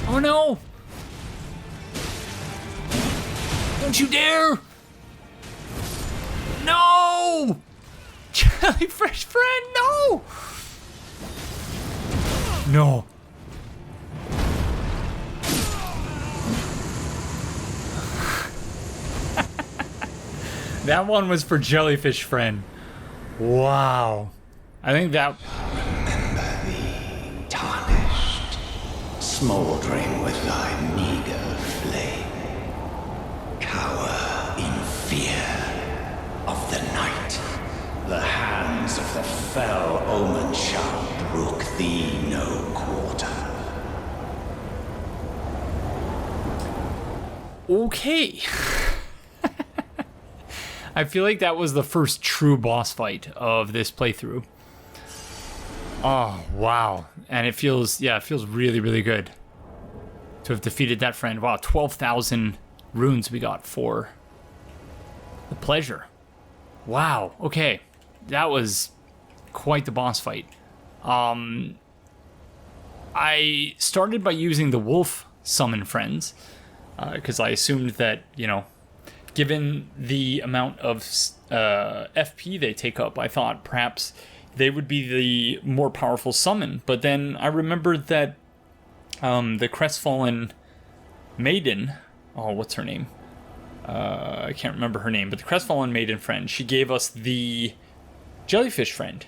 Oh no! Don't you dare! No! Jellyfish friend, no! No. That one was for jellyfish friend. Wow. I think that... Remember thee, tarnished, smouldering with thy meager flame. Cower in fear of the night. The hands of the Fell Omen shall brook thee no quarter. Okay. I feel like that was the first true boss fight of this playthrough. Oh, wow. And it feels, yeah, it feels really, really good to have defeated that friend. Wow, 12,000 runes we got for the pleasure. Wow, okay. That was quite the boss fight. I started by using the wolf summon friends, because I assumed that, you know, given the amount of FP they take up, I thought perhaps they would be the more powerful summon. But then I remembered that the crestfallen maiden, oh, what's her name? I can't remember her name, but the crestfallen maiden friend, she gave us the jellyfish friend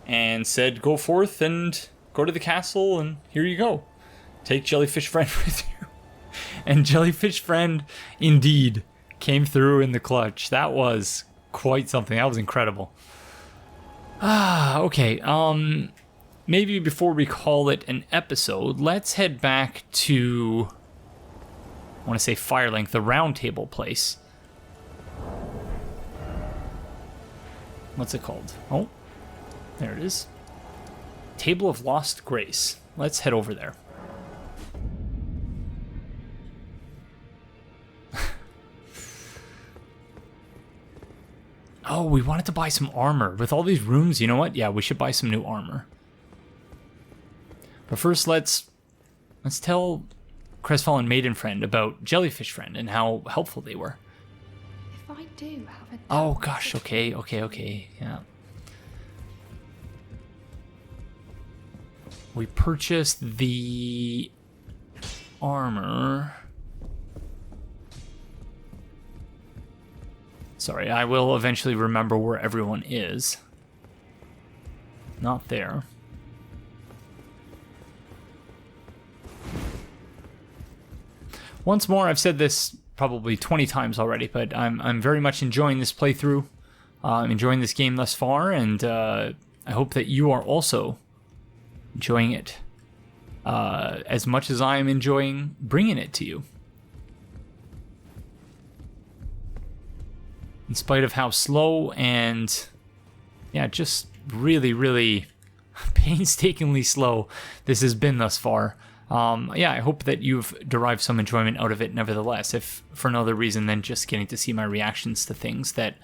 and said, go forth and go to the castle, and here you go. Take jellyfish friend with you. And jellyfish friend indeed came through in the clutch. That was quite something. That was incredible. Okay. Maybe before we call it an episode, let's head back to, I want to say Firelink, the Roundtable place. What's it called? Oh, there it is. Table of Lost Grace. Let's head over there. Oh, we wanted to buy some armor. With all these runes, you know what? Yeah, we should buy some new armor. But first, let's tell Crestfallen Maiden Friend about Jellyfish Friend and how helpful they were. If I do have a... Oh gosh, okay, yeah. We purchased the armor. Sorry, I will eventually remember where everyone is. Not there. Once more, I've said this probably 20 times already, but I'm very much enjoying this playthrough. I'm enjoying this game thus far, and I hope that you are also enjoying it as much as I am enjoying bringing it to you. In spite of how slow and, yeah, just really, really painstakingly slow this has been thus far, Yeah, I hope that you've derived some enjoyment out of it nevertheless, if for no other reason than just getting to see my reactions to things that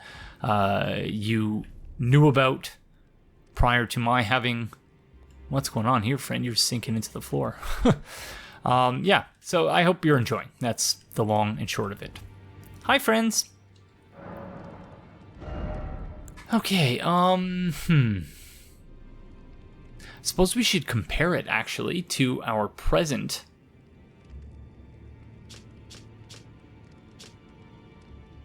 you knew about prior to my having... What's going on here, friend? You're sinking into the floor. Yeah, so I hope you're enjoying. That's the long and short of it. Hi, friends! Okay, suppose we should compare it, actually, to our present.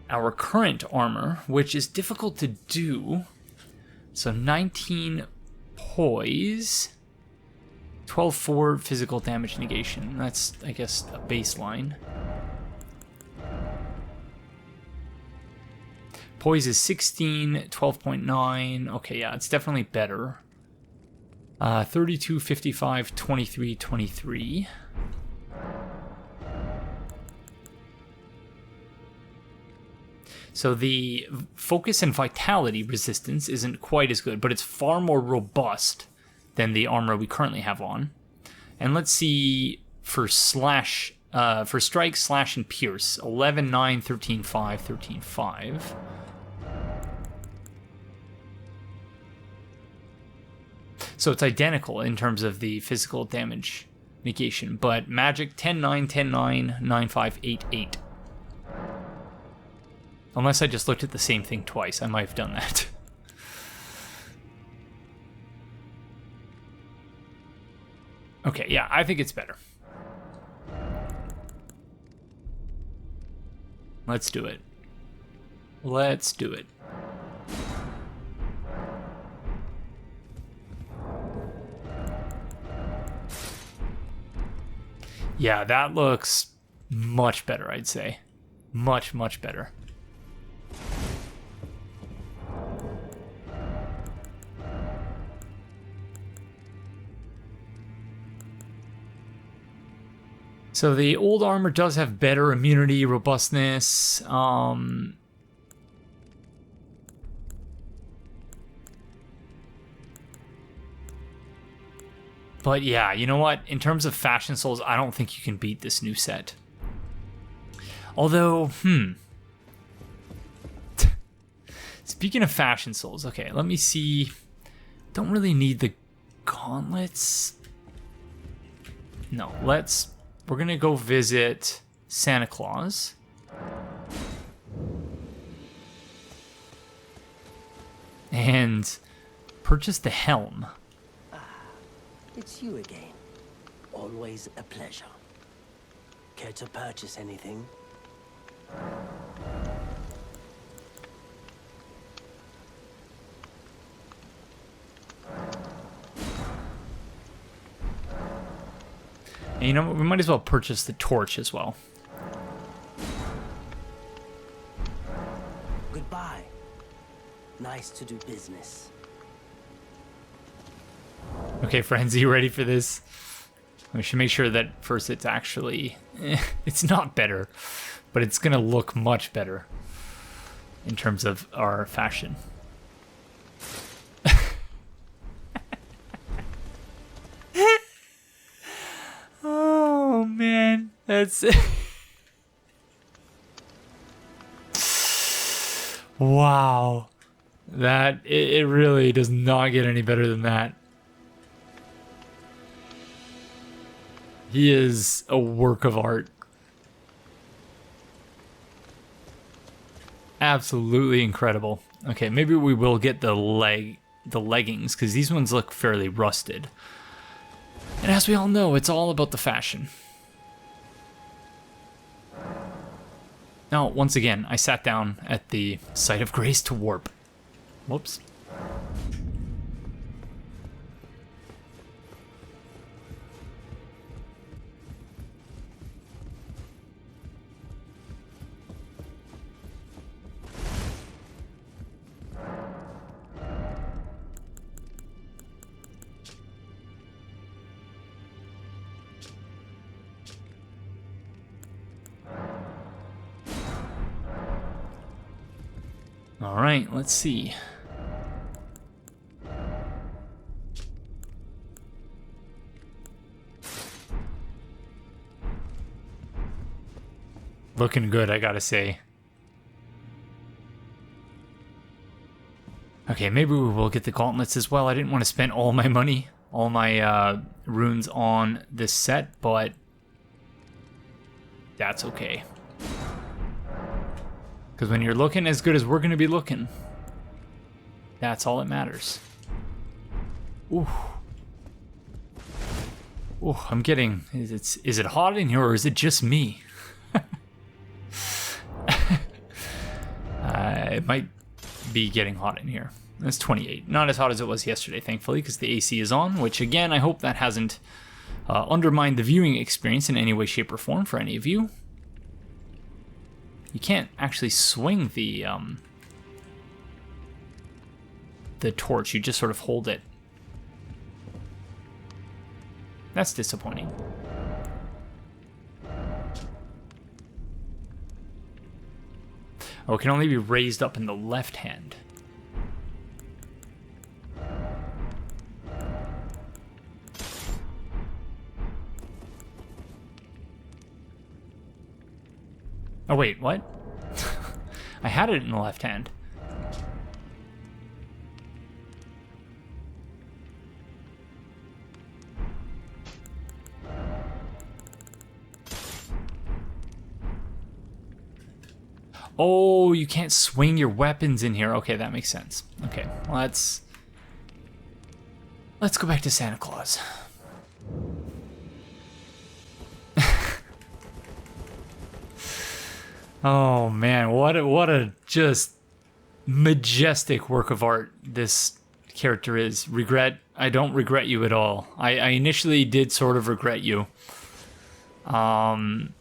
Our current armor, which is difficult to do. So 19 poise, 12-4 physical damage negation. That's, I guess, a baseline. Poise is 16, 12.9. Okay, yeah, it's definitely better. 32, 55, 23, 23. So the focus and vitality resistance isn't quite as good, but it's far more robust than the armor we currently have on. And let's see for slash, for strike, slash, and pierce. 11, 9, 13, 5, 13, 5. So it's identical in terms of the physical damage negation, but magic 10, 9, 10, 9, 9, 5, 8, 8. Unless I just looked at the same thing twice, I might have done that. Okay, yeah, I think it's better. Let's do it. Let's do it. Yeah, that looks much better, I'd say. Much, much better. So the old armor does have better immunity, robustness. But yeah, you know what? In terms of Fashion Souls, I don't think you can beat this new set. Although, Speaking of Fashion Souls, okay, let me see. Don't really need the gauntlets. No, we're gonna go visit Santa Claus. And purchase the helm. It's you again. Always a pleasure. Care to purchase anything? And you know what? We might as well purchase the torch as well. Goodbye. Nice to do business. Okay, friends, are you ready for this? We should make sure that first it's actually... it's not better, but it's going to look much better in terms of our fashion. Oh, man. That's... Wow. That... It really does not get any better than that. He is a work of art. Absolutely incredible. Okay, maybe we will get the leggings, because these ones look fairly rusted. And as we all know, it's all about the fashion. Now, once again, I sat down at the site of grace to warp. Whoops. All right, let's see. Looking good, I gotta say. Okay, maybe we will get the gauntlets as well. I didn't want to spend all my money, all my runes on this set, but that's okay. Because when you're looking as good as we're going to be looking, that's all that matters. Ooh. Ooh, I'm getting... Is it hot in here or is it just me? It might be getting hot in here. It's 28. Not as hot as it was yesterday, thankfully, because the AC is on, which, again, I hope that hasn't undermined the viewing experience in any way, shape, or form for any of you. You can't actually swing the torch. You just sort of hold it. That's disappointing. Oh, it can only be raised up in the left hand. Oh, wait, what? I had it in the left hand. Oh, you can't swing your weapons in here. Okay, that makes sense. Okay, let's go back to Santa Claus. Oh man, what a just majestic work of art this character is. Regret? I don't regret you at all. I initially did sort of regret you. But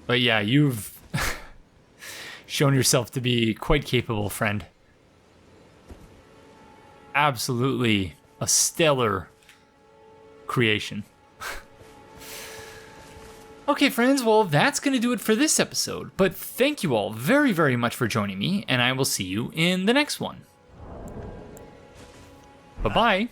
yeah, you've shown yourself to be quite capable, friend. Absolutely a stellar creation. Okay, friends, well, that's going to do it for this episode. But thank you all very, very much for joining me, and I will see you in the next one. Bye-bye.